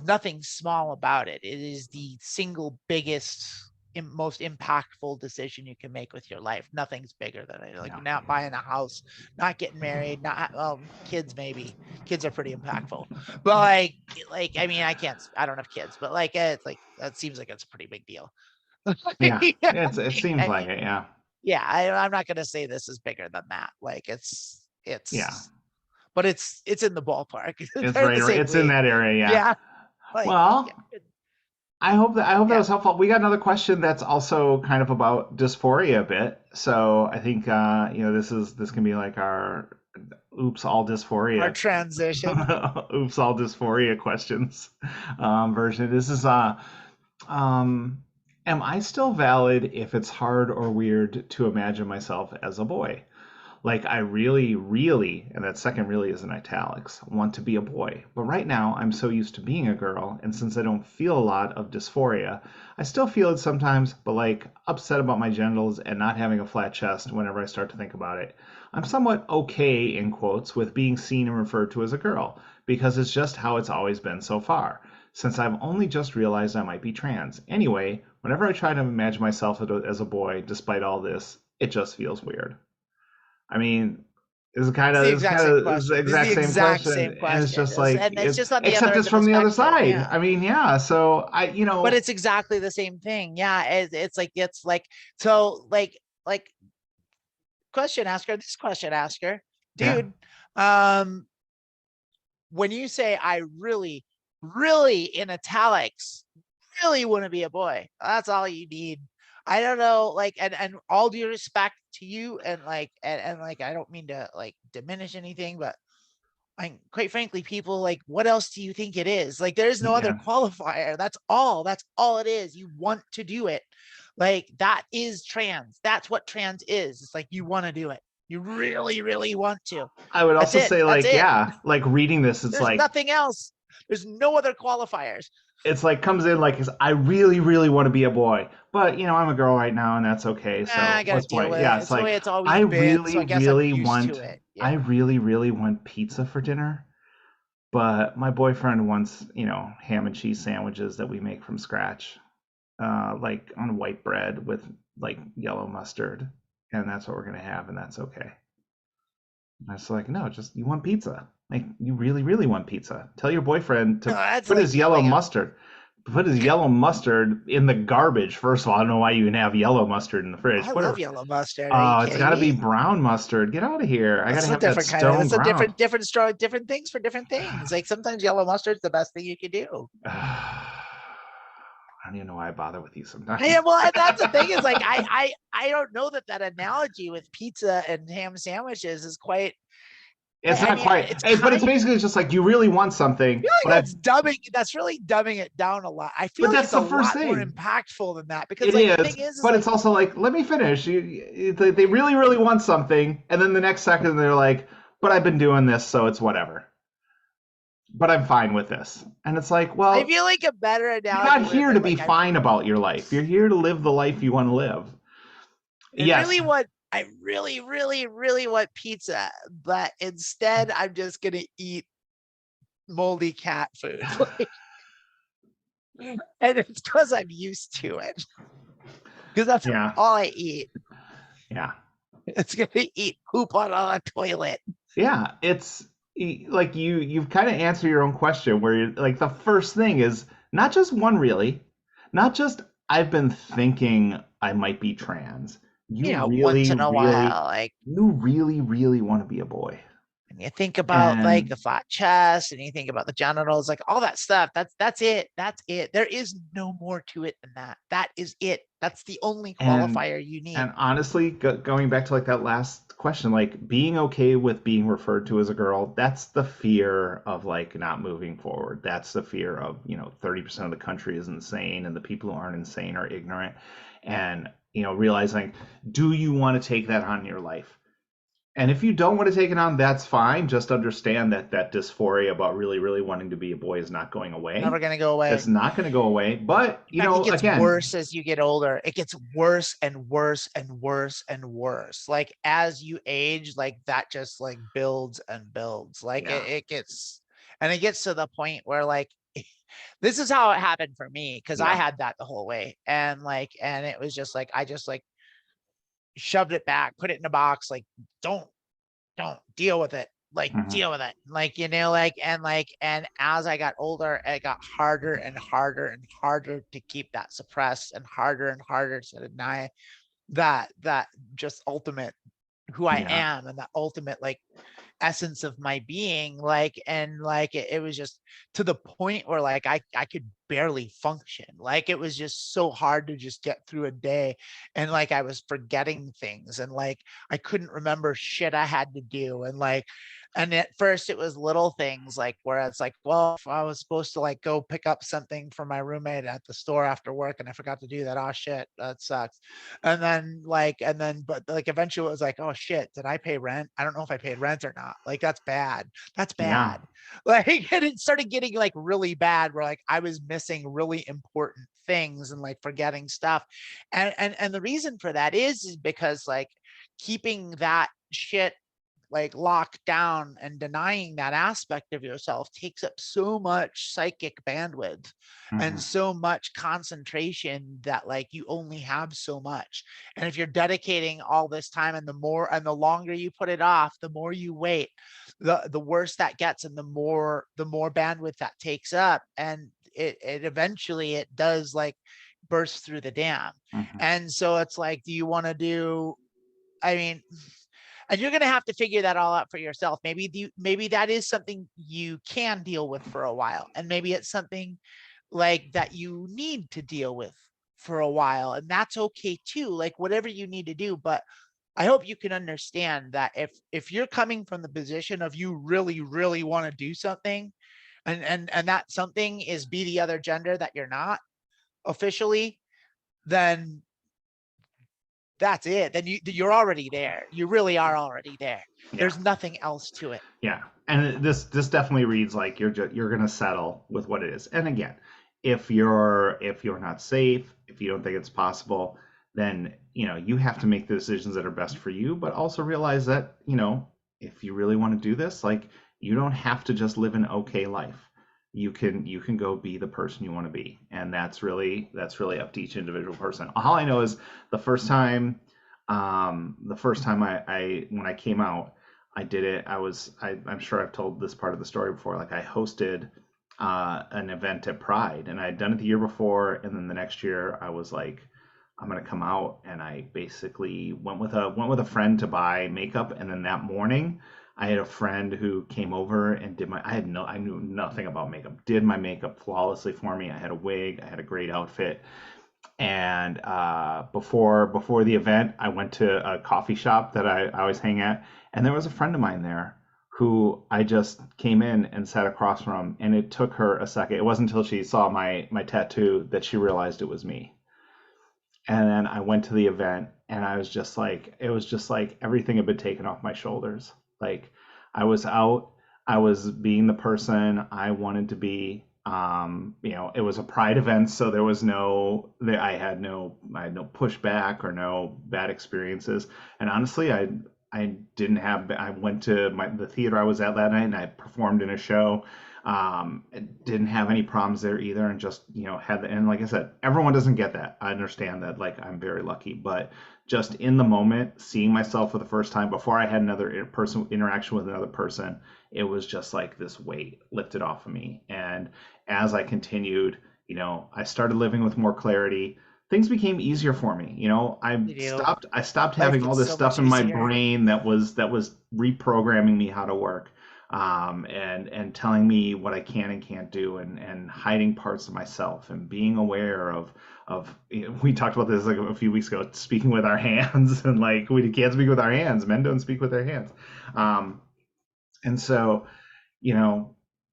nothing small about it. It is the single biggest most impactful decision you can make with your life. Nothing's bigger than it. Like yeah, not buying a house, not getting married, not well, kids maybe. Kids are pretty impactful. But I mean, I don't have kids, but like it's like that seems like it's a pretty big deal. yeah. Yeah, It seems I like mean, it. Yeah, yeah, I'm not gonna say this is bigger than that. Like yeah. but it's in the ballpark. It's They're right. the same It's in league. that area. Yeah. Yeah, like Well, I hope that yeah, was helpful. We got another question that's also kind of about dysphoria a bit. So I think this can be like our oops all our dysphoria transition. oops all dysphoria questions version. This is um am I still valid if it's hard or weird to imagine myself as a boy? Like, I really, really, and that second really is in italics, want to be a boy. But right now, I'm so used to being a girl, and since I don't feel a lot of dysphoria, I still feel it sometimes, but like upset about my genitals and not having a flat chest whenever I start to think about it. I'm somewhat okay, in quotes, with being seen and referred to as a girl, because it's just how it's always been so far, since I've only just realized I might be trans. Anyway, whenever I try to imagine myself as a boy, despite all this, it just feels weird. I mean, It's the it's exact kind same of it's the question. This is the exact same exact question, same and it's question. just like And it's just on the other except end it's of the from the other spectrum. side. Yeah. I mean, yeah. So But it's exactly the same thing. Yeah. It's like, so like question asker, this question asker, yeah, dude. When you say I really, really in italics, really want to be a boy, that's all you need. I don't know, like, and all due respect to you, and like, and like, I don't mean to like diminish anything, but quite frankly, people, like, what else do you think it is? Like, there's no other yeah. qualifier. That's all it is. You want to do it. Like, that is trans. That's what trans is. It's like, you want to do it. You really, really want to. I would That's also it. say That's like it. yeah, like reading this, There's nothing else. There's no other qualifiers. it's like comes in like I really, really want to be a boy, but I'm a girl right now, and that's okay. I So gotta what's the deal point? with Yeah, it. it's It's the like way it's always been. So I guess I'm used to it. I Yeah. really, really want pizza for dinner. But my boyfriend wants, ham and cheese sandwiches that we make from scratch, like on white bread with like yellow mustard, and that's what we're gonna have, and that's okay. And I was like, no, just you want pizza. Like you really, really want pizza. Tell your boyfriend No, to that's put like his yellow yelling at. mustard, put his yellow mustard in the garbage. First of all, I don't know why you can have yellow mustard in the fridge. I Put love her. yellow mustard. Are you Oh, it's kidding got to be me? brown mustard. Get out of here. I got to That's a have that different kind of. stone That's a ground. different strong, different things for different things. Like sometimes yellow mustard's the best thing you can do. I don't even know why I bother with you Yeah, sometimes. well, and that's the thing is like I don't know that analogy with pizza and ham sandwiches is quite. It's I not mean, quite, it's but kind. it's basically just like you really want I something, feel but like that's dumbing. That's really dumbing it down a lot. I feel like that's it's a the first lot more thing. impactful than that because It like the is, thing is but it's like also like, let me finish. They really, really want something, and then the next second they're like, but I've been doing this, so it's whatever. But I'm fine with this, and it's like, I well, feel like a better you're analogy not would have here to been be like fine about your life. You're here to live the life you want to live. Yes, I really, really, really want pizza, but instead I'm just gonna eat moldy cat food. And it's because I'm used to it. Because that's yeah, all I eat. yeah. It's gonna eat poop on a toilet. Yeah, it's like you've kind of answered your own question where you're like the first thing is not just one really, not just I've been thinking I might be trans. You know, once in a while, like, You really, really want to be a boy. and you think about like And the flat chest and you think about the genitals, like all that stuff. That's it. That's it. There is no more to it than that. That is it. That's the only and qualifier you need. and honestly, going back to like that last question, like being okay with being referred to as a girl, that's the fear of like not moving forward. That's the fear of, 30% of the country is insane and the people who aren't insane are ignorant. And, realizing, do you want to take that on in your life? And if you don't want to take it on, that's fine. Just understand that that dysphoria about really, really wanting to be a boy is not going Never away. gonna go away. It's not going to go away. But, In fact, it gets again, worse as you get older. It gets worse and worse and worse and worse. Like as you age, like that just like builds and builds. Like yeah, it gets, and it gets to the point where like this is how it happened for me because I yeah, had that the whole way, and like, and it was just like I just like shoved it back, put it in a box, like don't deal with it, like mhm, deal with it, like, like, and as I got older it got harder and harder and harder to keep that suppressed and harder to deny that just ultimate who I yeah, am and that ultimate like essence of my being, like, and like it was just to the point where like I could barely function, like it was just so hard to just get through a day, and like I was forgetting things, and like I couldn't remember shit I had to do, and like And at first it was little things like where it's like, well, if I was supposed to like go pick up something for my roommate at the store after work and I forgot to do that, oh shit, that sucks. But like eventually it was like, oh shit, did I pay rent? I don't know if I paid rent or not. Like that's bad. That's Yeah. bad. Like, and it started getting like really bad where like I was missing really important things and like forgetting stuff. And the reason for that is because like keeping that shit like locked down and denying that aspect of yourself takes up so much psychic bandwidth and so much concentration that like you only have so much. And if you're dedicating all this time and the longer you put it off, the more you wait, the worse that gets and the more bandwidth that takes up. And it eventually it does like burst through the dam. And so it's like, do you want to do, I mean, and you're going to have to figure that all out for yourself. Maybe that is something you can deal with for a while. And maybe it's something like that you need to deal with for a while. And that's okay too. Like whatever you need to do. But I hope you can understand that if you're coming from the position of you really, really want to do something and that something is be the other gender that you're not officially, then that's it. Then you're already there. You really are already there. Yeah. There's nothing else to it. Yeah, and this definitely reads like you're gonna settle with what it is. And again, if you're not safe, if you don't think it's possible, then you have to make the decisions that are best for you. But also realize that if you really want to do this, like you don't have to just live an okay life. You can go be the person you want to be, and that's really up to each individual person. All I know is the first time I when I came out, I did it. I'm sure I've told this part of the story before. Like I hosted an event at Pride, and I had done it the year before, and then the next year I was like, I'm gonna come out, and I basically went with a friend to buy makeup, and then that morning I had a friend who came over and I knew nothing about makeup, did my makeup flawlessly for me. I had a wig, I had a great outfit. And before the event, I went to a coffee shop that I always hang at, and there was a friend of mine there who I just came in and sat across from, and it took her a second. It wasn't until she saw my tattoo that she realized it was me. And then I went to the event, and it was just like everything had been taken off my shoulders. Like I was out, I was being the person I wanted to be. It was a Pride event, so there was I had no pushback or no bad experiences. And honestly, I didn't have. I went to the theater I was at that night, and I performed in a show. Didn't have any problems there either, and just and like I said, everyone doesn't get that. I understand that. Like I'm very lucky, but just in the moment, seeing myself for the first time before I had another person interaction with another person, it was just like this weight lifted off of me. And as I continued, I started living with more clarity. Things became easier for me. I stopped having all this stuff in my brain that was reprogramming me how to work, and telling me what I can and can't do, and hiding parts of myself, and being aware of we talked about this like a few weeks ago, speaking with our hands, and like we can't speak with our hands. Men don't speak with their hands. And so,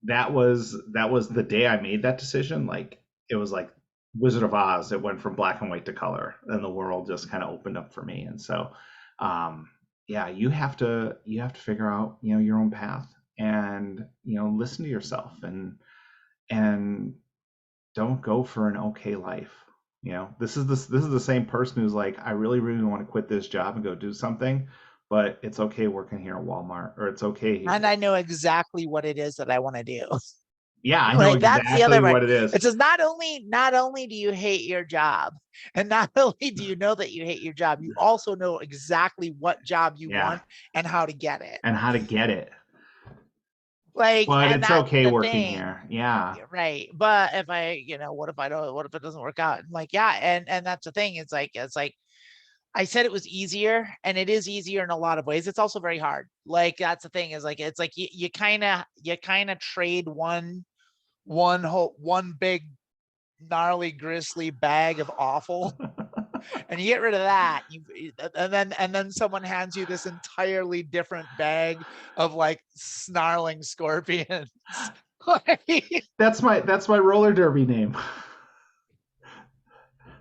that was the day I made that decision. Like it was like Wizard of Oz. It went from black and white to color, and the world just kind of opened up for me. And so, yeah, you have to figure out your own path, and listen to yourself, and don't go for an okay life. This is the same person who's like, I really want to quit this job and go do something, but it's okay working here at Walmart, or it's okay. And I know exactly what it is that I want to do. Yeah, I know that's the other what it is. It says not only do you hate your job, and not only do you know that you hate your job, you also know exactly what job you want and how to get it. Like, but it's okay working here. Yeah. Right. But if what if it doesn't work out? Like, yeah. And that's the thing. It's like, I said it was easier, and it is easier in a lot of ways. It's also very hard. Like, that's the thing is like, it's like you kind of trade one big gnarly grisly bag of awful and you get rid of that, and then someone hands you this entirely different bag of like snarling scorpions. That's my roller derby name.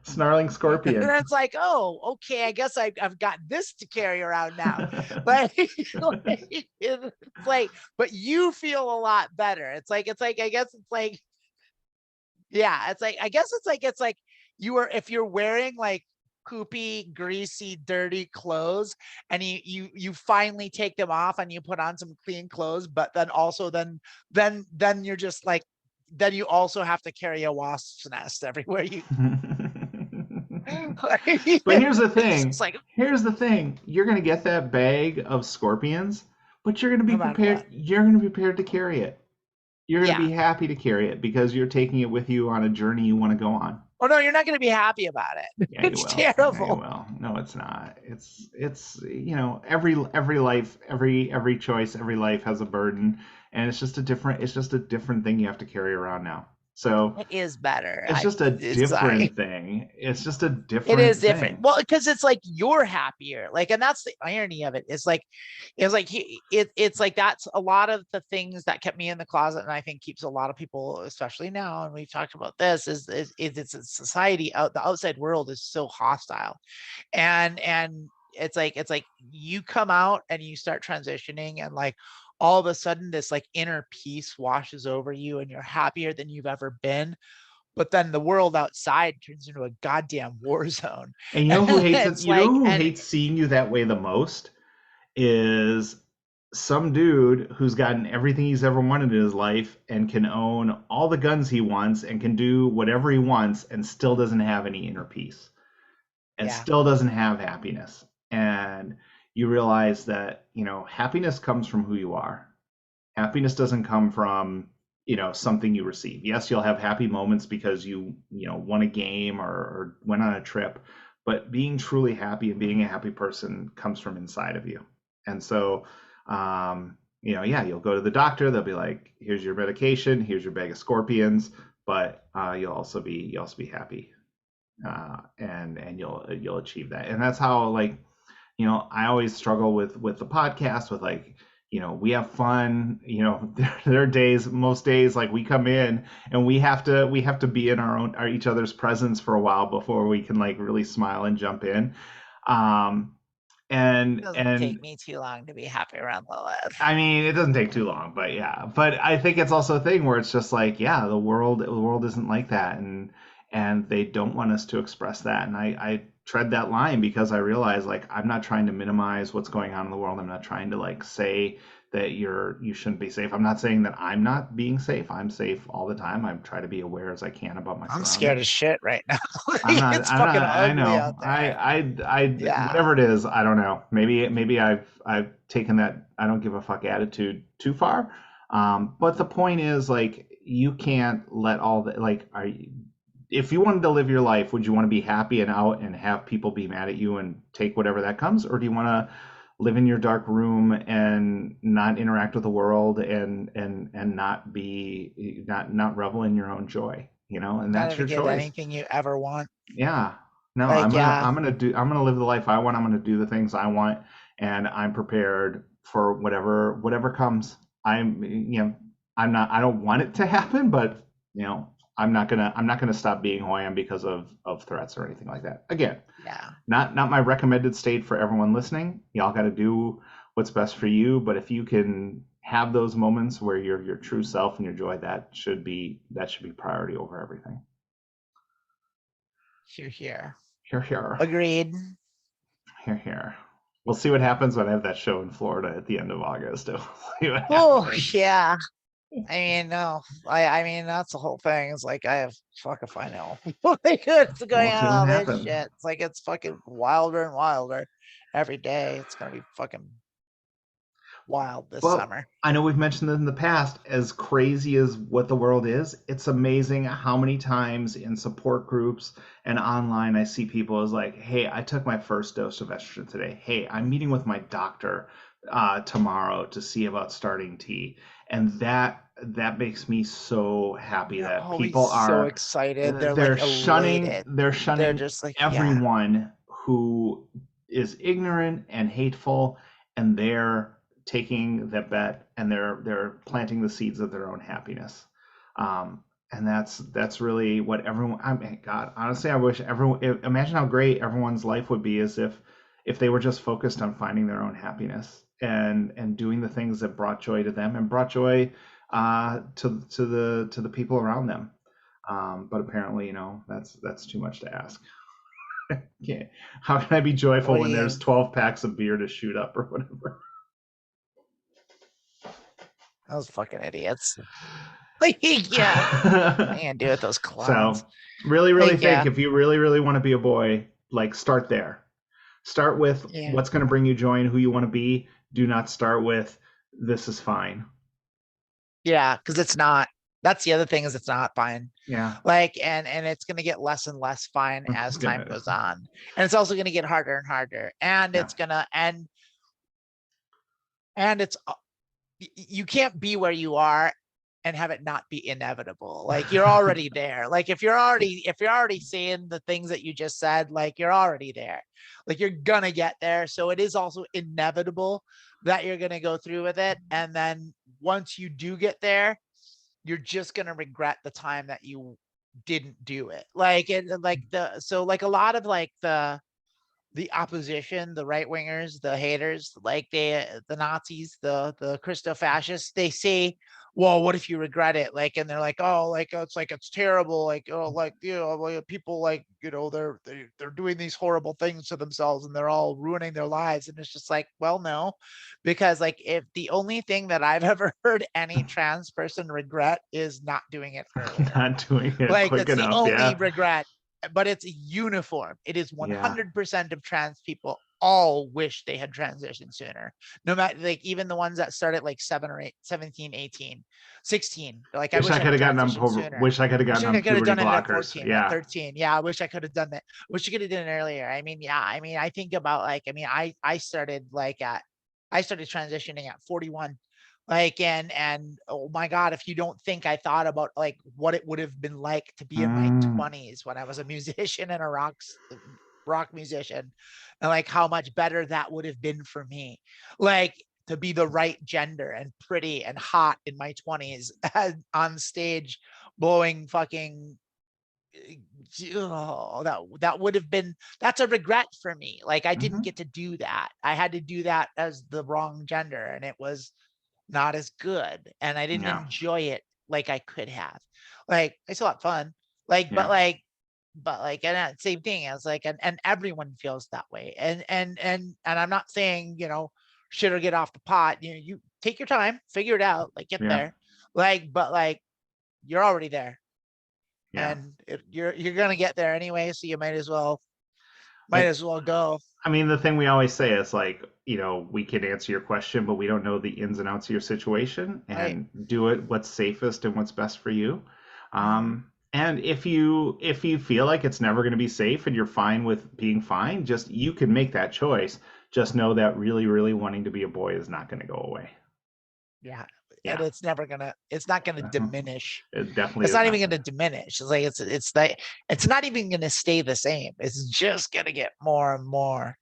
Snarling Scorpion. And it's like, oh, okay, I guess I've got this to carry around now. But it's like, but you feel a lot better. It's like, I guess it's like, yeah, it's like, I guess it's like if you're wearing like poopy, greasy, dirty clothes, and you finally take them off and you put on some clean clothes, but then also then you're just like, then you also have to carry a wasp's nest everywhere you. But here's the thing. Like, here's the thing. You're gonna get that bag of scorpions, but you're gonna be prepared. What? You're gonna be prepared to carry it. You're gonna be happy to carry it because you're taking it with you on a journey you want to go on. Oh no, you're not gonna be happy about it. Yeah, it's you will. terrible. Yeah, you will. No, it's not. It's every life, every choice, every life has a burden, and it's just a different thing you have to carry around now. So it is better. It's just a different thing. It's just a different. It is different. Well, because it's like you're happier. Like, and that's the irony of it. It's like that's a lot of the things that kept me in the closet, and I think keeps a lot of people, especially now. And we've talked about this. Is it's a society out. The outside world is so hostile, and it's like you come out and you start transitioning, and like all of a sudden this like inner peace washes over you and you're happier than you've ever been. But then the world outside turns into a goddamn war zone. And you know who hates it? You know who hates seeing you that way the most is some dude who's gotten everything he's ever wanted in his life and can own all the guns he wants and can do whatever he wants and still doesn't have any inner peace and still doesn't have happiness. And you realize that, happiness comes from who you are. Happiness doesn't come from, something you receive. Yes, you'll have happy moments because you won a game or went on a trip, but being truly happy and being a happy person comes from inside of you. And so, you'll go to the doctor. They'll be like, here's your medication, here's your bag of scorpions, but you'll also be happy. And you'll achieve that. And that's how, I always struggle with the podcast with we have fun, there are days, most days, like we come in and we have to be in our each other's presence for a while before we can really smile and jump in. And it doesn't take me too long to be happy around Lilith. I mean, it doesn't take too long, but I think it's also a thing where it's just the world isn't like that. And they don't want us to express that. And I tread that line because I realize I'm not trying to minimize what's going on in the world. I'm not trying to say that you shouldn't be safe. I'm not saying that I'm not being safe. I'm safe all the time. I try to be aware as I can about my surroundings. I'm scared as shit right now. It's fucking ugly out there. I whatever it is, I don't know. Maybe I've taken that I don't give a fuck attitude too far. But the point is you can't let all the if you wanted to live your life, would you want to be happy and out and have people be mad at you and take whatever that comes? Or do you want to live in your dark room and not interact with the world and not revel in your own joy, and that's your choice. Anything you ever want. Yeah. No, I'm gonna live the life I want. I'm gonna do the things I want, and I'm prepared for whatever comes. I don't want it to happen, but I'm not gonna stop being who I am because of threats or anything like that. Again, not my recommended state for everyone listening. Y'all got to do what's best for you. But if you can have those moments where you're your true self and your joy, that should be priority over everything. Here. Agreed. Here. We'll see what happens when I have that show in Florida at the end of August. Oh yeah. I mean, no. I mean, that's the whole thing. It's I have fuck if I know what's going on all this shit. It's it's fucking wilder and wilder every day. It's gonna be fucking wild this summer. I know we've mentioned this in the past. As crazy as what the world is, it's amazing how many times in support groups and online I see people as hey, I took my first dose of estrogen today. Hey, I'm meeting with my doctor tomorrow to see about starting tea, and that makes me so happy They're that people always so are excited. They're they're like shunning elated. they're They're shunning just like, yeah, everyone who is ignorant and hateful, and they're taking the bet, and they're planting the seeds of their own happiness. And that's really what everyone. I mean, God, honestly, I wish everyone. Imagine how great everyone's life would be as if they were just focused on finding their own happiness and doing the things that brought joy to them and brought joy to the people around them. But apparently, that's too much to ask. Okay, how can I be joyful what do when you? there's 12 packs of beer to shoot up or whatever? Those fucking idiots. Like, yeah, I can't do it. Those clowns. So really, really Like, think yeah, if you really, really want to be a boy, like start there. Start with yeah, what's going to bring you joy and who you want to be. Do not start with this is fine. yeah, because it's not. That's the other thing is it's not fine. Yeah, Like, and it's gonna get less and less fine it's as time gonna. goes on, and it's also gonna get harder and harder, and Yeah, it's gonna and it's you can't be where you are and have it not be inevitable. Like you're already there. Like if you're already seeing the things that you just said, like you're already there. Like you're gonna get there. So it is also inevitable that you're gonna go through with it. And then once you do get there, you're just gonna regret the time that you didn't do it. Like like a lot of like the opposition, the right wingers, the haters, like the Nazis, the Christo fascists, they say, well, what if you regret it? Like, and they're like, oh, it's like it's terrible, like, oh, like, like, people like, they're doing these horrible things to themselves and they're all ruining their lives. And it's just like, well, no, because like if the only thing that I've ever heard any trans person regret is not doing it earlier. not doing it Like quick that's the enough. only Yeah, regret, but it's uniform. It is yeah. 100% of trans people all wish they had transitioned sooner. No matter like even the ones that start at like 7 or 8, 17, 18, 16. Like I Wish wish I I could had have gotten on. transitioned sooner. Wish I could have Wish gotten I on could have puberty done it at blockers. 14, at Yeah, 13. Yeah, I wish I could have done that. Wish I could have done it earlier. I mean, yeah, I mean, I think about like, I mean, I started I started transitioning at 41. Like and oh my God, if you don't think I thought about like what it would have been like to be in my 20s when I was a musician and a rock musician, and like how much better that would have been for me, like to be the right gender and pretty and hot in my 20s on stage blowing fucking that would have been, that's a regret for me. Like I didn't get to do that. I had to do that as the wrong gender and it was not as good and I didn't yeah, enjoy it like I could have. Like I still had fun. Like yeah. but like and same thing as like and everyone feels that way. And I'm not saying, shit or get off the pot. You take your time, figure it out, like get Yeah, there. But like you're already there yeah. and you're gonna get there anyway, so you might as well Like, go. I mean, the thing we always say is like, we can answer your question, but we don't know the ins and outs of your situation, Right. and do it what's safest and what's best for you. Mm-hmm. And if you feel like it's never going to be safe and you're fine with being fine, just you can make that choice. Just know that really, really wanting to be a boy is not going to go away. Yeah. And Yeah, it's not gonna diminish. it definitely It's is not not. even gonna diminish. It's like it's not even gonna stay the same. It's just gonna get more and more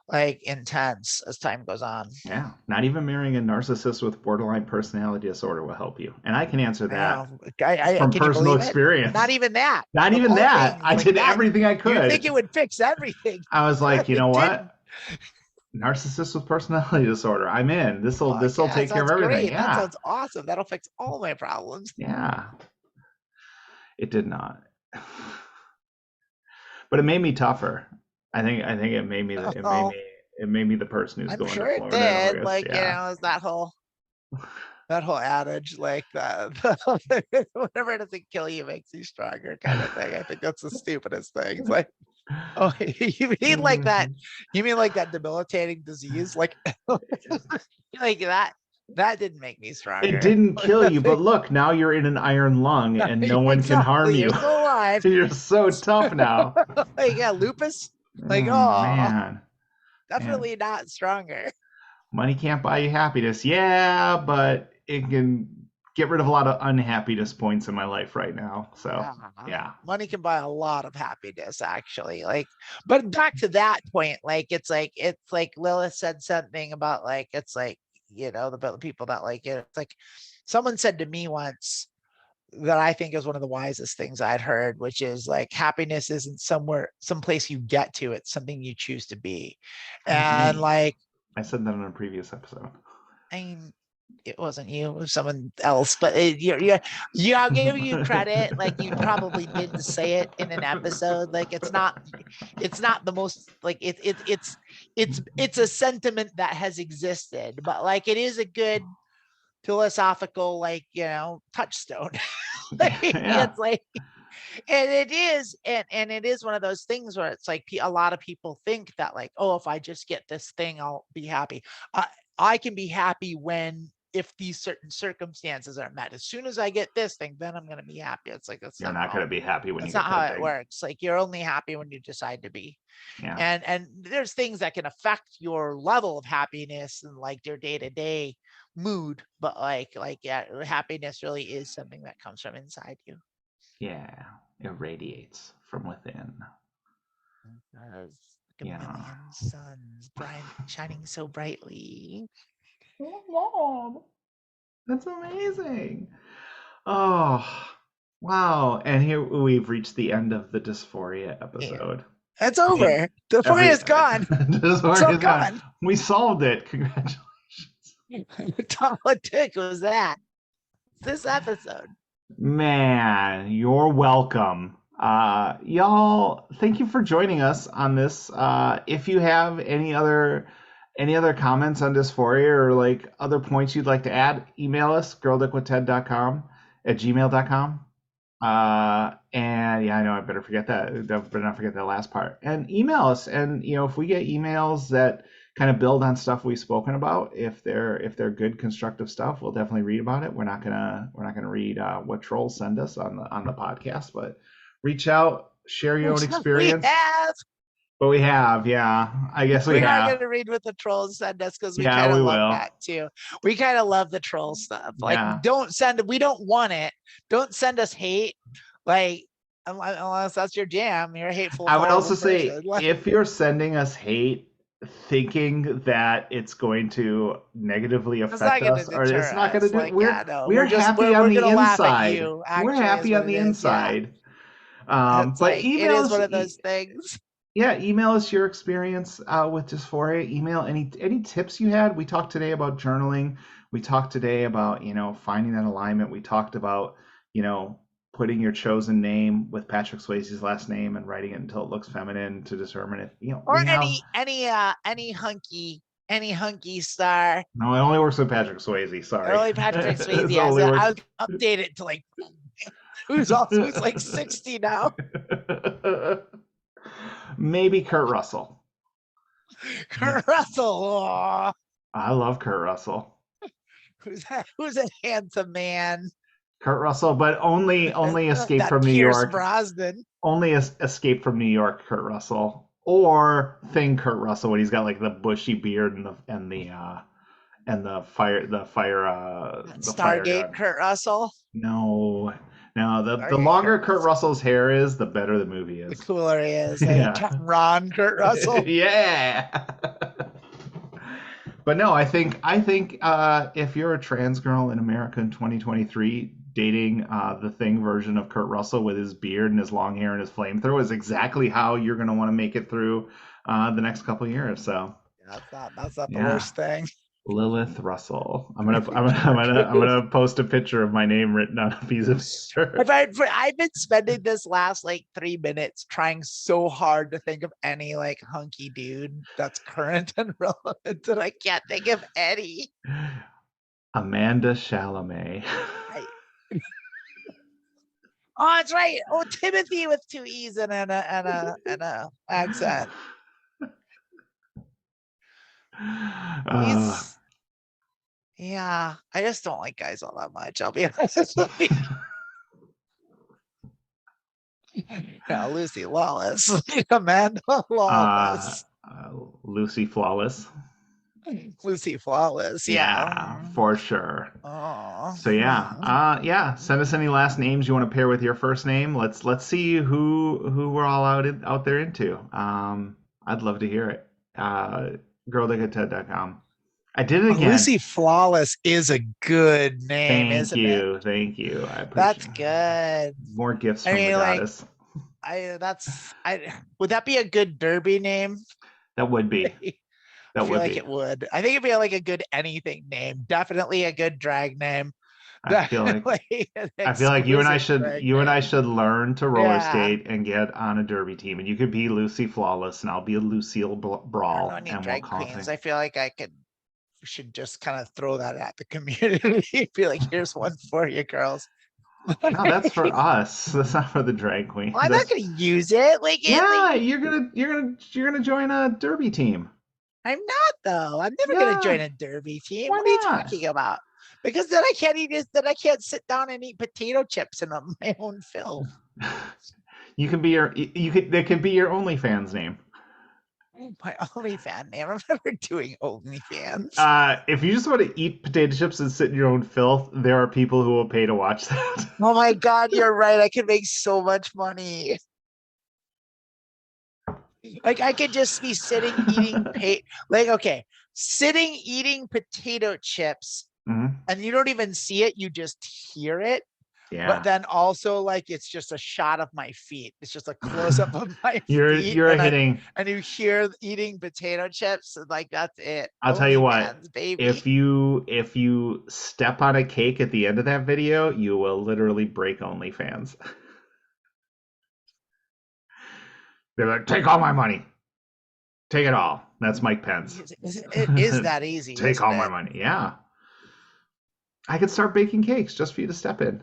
like intense as time goes on. Yeah, not even marrying a narcissist with borderline personality disorder will help you. And I can answer I that know. I from can you personal believe it? Not experience. even that. Not Of even all that. things, I like did that, everything I you think it could. would fix everything. I was like, you know It what? didn't. Narcissist with personality disorder. I'm in. This'll Fuck this'll yeah, that take care of sounds everything. great. That Yeah. sounds awesome. That'll fix all my problems. Yeah. It did not. But it made me tougher. I think it made me the it made Oh, me it made me the person who's I'm going to sure it Florida in did. August. Like, Yeah. it's that whole adage, like that, whatever doesn't kill you makes you stronger kind of thing. I think that's the stupidest thing. It's like, oh, you mean like that? Mhm. You mean like that debilitating disease? Like, like that didn't make me It stronger. didn't kill you, but look, now you're in an iron lung and no one can harm Exactly. You're you. still alive. You're so tough now. Like, yeah, lupus. Like, Oh oh, man. Man. definitely not stronger. Money can't buy you happiness. Yeah, but it can get rid of a lot of unhappiness points in my life right now. So, yeah. Money can buy a lot of happiness, actually. Like, but back to that point, like it's like Lilith said something about like it's like, you know, about the people that like it. It's like someone said to me once that I think is one of the wisest things I'd heard, which is like happiness isn't someplace you get to, it's something you choose to be. And like I said that in a previous episode. I mean, it wasn't you, it was someone else, but I'll give you credit. Like you probably did say it in an episode. Like it's not the most like it's a sentiment that has existed, but like it is a good philosophical, like, you know, touchstone. Like, it's like, and it is, and it is one of those things where it's like a lot of people think that like, oh, if I just get this thing, I'll be happy. I can be happy if these certain circumstances are met. As soon as I get this thing, then I'm going to be happy. It's like, you're not going to be happy when you get that's not how that it works. Like you're only happy when you decide to be. Yeah. And there's things that can affect your level of happiness and like your day-to-day mood, but like yeah, happiness really is something that comes from inside you. Yeah, it radiates from within. Like a million suns shining so brightly. Mom, that's amazing. Oh, wow. And here we've reached the end of the dysphoria episode. Yeah. It's over. Dysphoria's gone. Dysphoria is gone. We solved it. Congratulations. All it took was that. This episode. Man, you're welcome. Y'all, thank you for joining us on this. If you have any other comments on dysphoria or like other points you'd like to add, email us girldickWithTed.com@gmail.com. And yeah, I know I better forget that. Better not forget that last part. And email us. And you know, if we get emails that kind of build on stuff we've spoken about, if they're good constructive stuff, we'll definitely read about it. We're not gonna read what trolls send us on the podcast, but reach out, share your own experience. But we have, yeah. I guess we have. We're not going to read what the trolls send us because we kind of love that too. We kind of love the troll stuff. Like, we don't want it. Don't send us hate. Like, unless that's your jam, you're hateful. I would also say, if you're sending us hate, thinking that it's going to negatively affect us, or it's not going to do. Like, we're happy on the inside. We're happy on the inside. But like, email it is one of those things. Yeah, email us your experience with dysphoria. Email any tips you had. We talked today about journaling. We talked today about, you know, finding that alignment. We talked about, you know, putting your chosen name with Patrick Swayze's last name and writing it until it looks feminine to determine if, you know, or any hunky star. No, it only works with Patrick Swayze. Sorry, only Patrick Swayze. I'll update it to like who's like 60 now. Maybe Kurt Russell. Kurt Russell. Oh. I love Kurt Russell. Who's a handsome man? Kurt Russell, but only Escape from New York. Brosnan. Only Escape from New York, Kurt Russell, or Thing Kurt Russell when he's got like the bushy beard and the fire Stargate Kurt Russell. No, the longer Kurt Russell's hair is, the better the movie is. The cooler he is. Yeah. Ron Kurt Russell. Yeah. But no, I think if you're a trans girl in America in 2023, dating the Thing version of Kurt Russell with his beard and his long hair and his flamethrower is exactly how you're going to want to make it through the next couple of years. So that's not the worst thing. Lilith Russell. I'm gonna post a picture of my name written on a piece of paper. I've been spending this last like 3 minutes trying so hard to think of any like hunky dude that's current and relevant, and I can't think of any. Amanda Chalamet. Oh, that's right. Oh, Timothy with 2 E's and a accent. Yeah, I just don't like guys all that much. I'll be honest with you. Yeah, Lucy Lawless, Amanda Lawless, Lucy Flawless. Lucy Flawless. Yeah, for sure. Oh. So yeah, send us any last names you want to pair with your first name. Let's see who we're all out there into. I'd love to hear it. Girldick@ted.com. I did it again. Lucy Flawless is a good name, Thank isn't it? you, thank you. I That's appreciate good. more gifts I from the mean, like, goddess. I would that be a good derby name? That would be. I That feel would like be. it would. I think it'd be like a good anything name. Definitely a good drag name. I feel like Definitely an you and I exquisite drag name. should learn to roller Yeah. skate and get on a derby team. And you could be Lucy Flawless, and I'll be a Lucille I don't know Brawl, any and we'll drag call queens. things. I feel like should just kind of throw that at the community. Be like, here's one for you, girls. No, that's for us. That's not for the drag queen. I'm not That's gonna use it. yeah. You're gonna join a derby team. I'm not though. I'm never gonna Yeah. join a derby team. Why What are you not? talking about? Because then I can't eat. Then I can't sit down and eat potato chips in my own filth. You can be that could be your OnlyFans name. My OnlyFans name. I'm never doing OnlyFans. If you just want to eat potato chips and sit in your own filth, there are people who will pay to watch that. Oh my God, you're right. I could make so much money. Like I could just be sitting eating sitting eating potato chips, and you don't even see it, you just hear it. Yeah. But then also like it's just a shot of my feet. It's just a close up of my feet. You're hitting. And you hear eating potato chips, and like that's it. I'll tell you what, OnlyFans, baby. if you step on a cake at the end of that video, you will literally break OnlyFans. They're like, take all my money. Take it all. That's Mike Pence. It is that easy. Take all my money. Yeah. I could start baking cakes just for you to step in.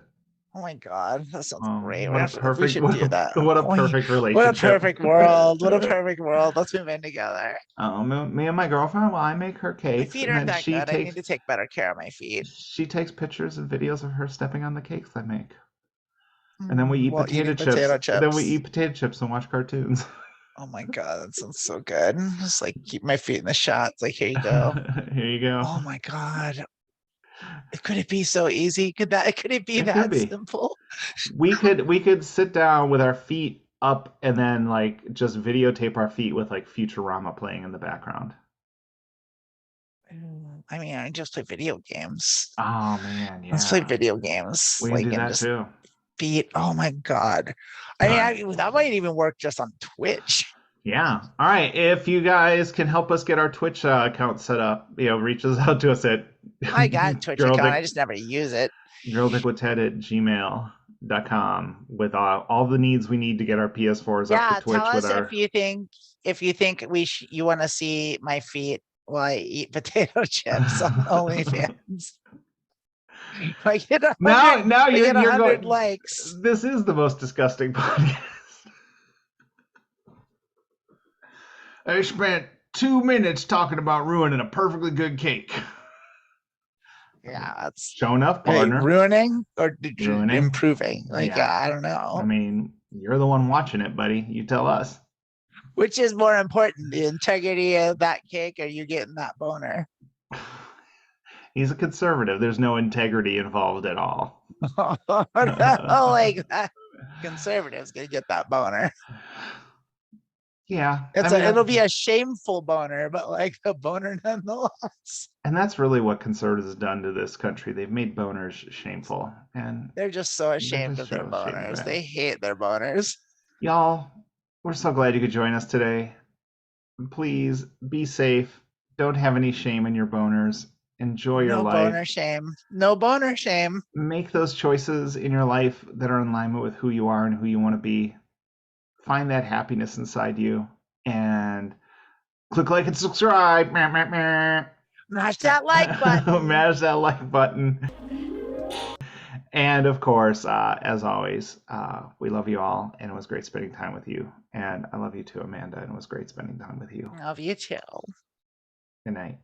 Oh my God, that sounds great. We should do that. What a perfect relationship. What a perfect world. What a perfect world. Let's move in together. Me and my girlfriend, well, I make her cakes. My feet aren't that good. I need to take better care of my feet. She takes pictures and videos of her stepping on the cakes I make. And then we eat potato chips. Then we eat potato chips and watch cartoons. Oh my God, that sounds so good. Just like keep my feet in the shot. It's like, here you go. Here you go. Oh my God. Could it be so easy? Could it be that simple? We could sit down with our feet up and then like just videotape our feet with like Futurama playing in the background. I mean, I just play video games. Oh man, yeah. Let's play video games. We can do that too. Feet. Oh my God. I mean, that might even work just on Twitch. Yeah. All right. If you guys can help us get our Twitch account set up, reach us out to us at. I got a Twitch account. I just never use it. girldick@gmail.com with all the needs we need to get our PS4s up to Twitch. Tell us if you think you want to see my feet while I eat potato chips on OnlyFans. Now you're going. Likes. This is the most disgusting podcast. I spent 2 minutes talking about ruining a perfectly good cake. Yeah, that's show enough, partner. Ruining or improving? I don't know. I mean, you're the one watching it, buddy. You tell us. Which is more important, the integrity of that cake, or you getting that boner? He's a conservative. There's no integrity involved at all. Like that. Conservative's gonna get that boner. Yeah. It'll be a shameful boner, but like a boner nonetheless. And that's really what conservatives have done to this country. They've made boners shameful. And they're just so ashamed of their boners. They hate their boners. Y'all, we're so glad you could join us today. Please be safe. Don't have any shame in your boners. Enjoy your life. No boner shame. No boner shame. Make those choices in your life that are in alignment with who you are and who you want to be. Find that happiness inside you and click like and subscribe. Mash that like button. Mash that like button. And of course, as always, we love you all, and it was great spending time with you. And I love you too, Amanda, and it was great spending time with you. Love you too. Good night.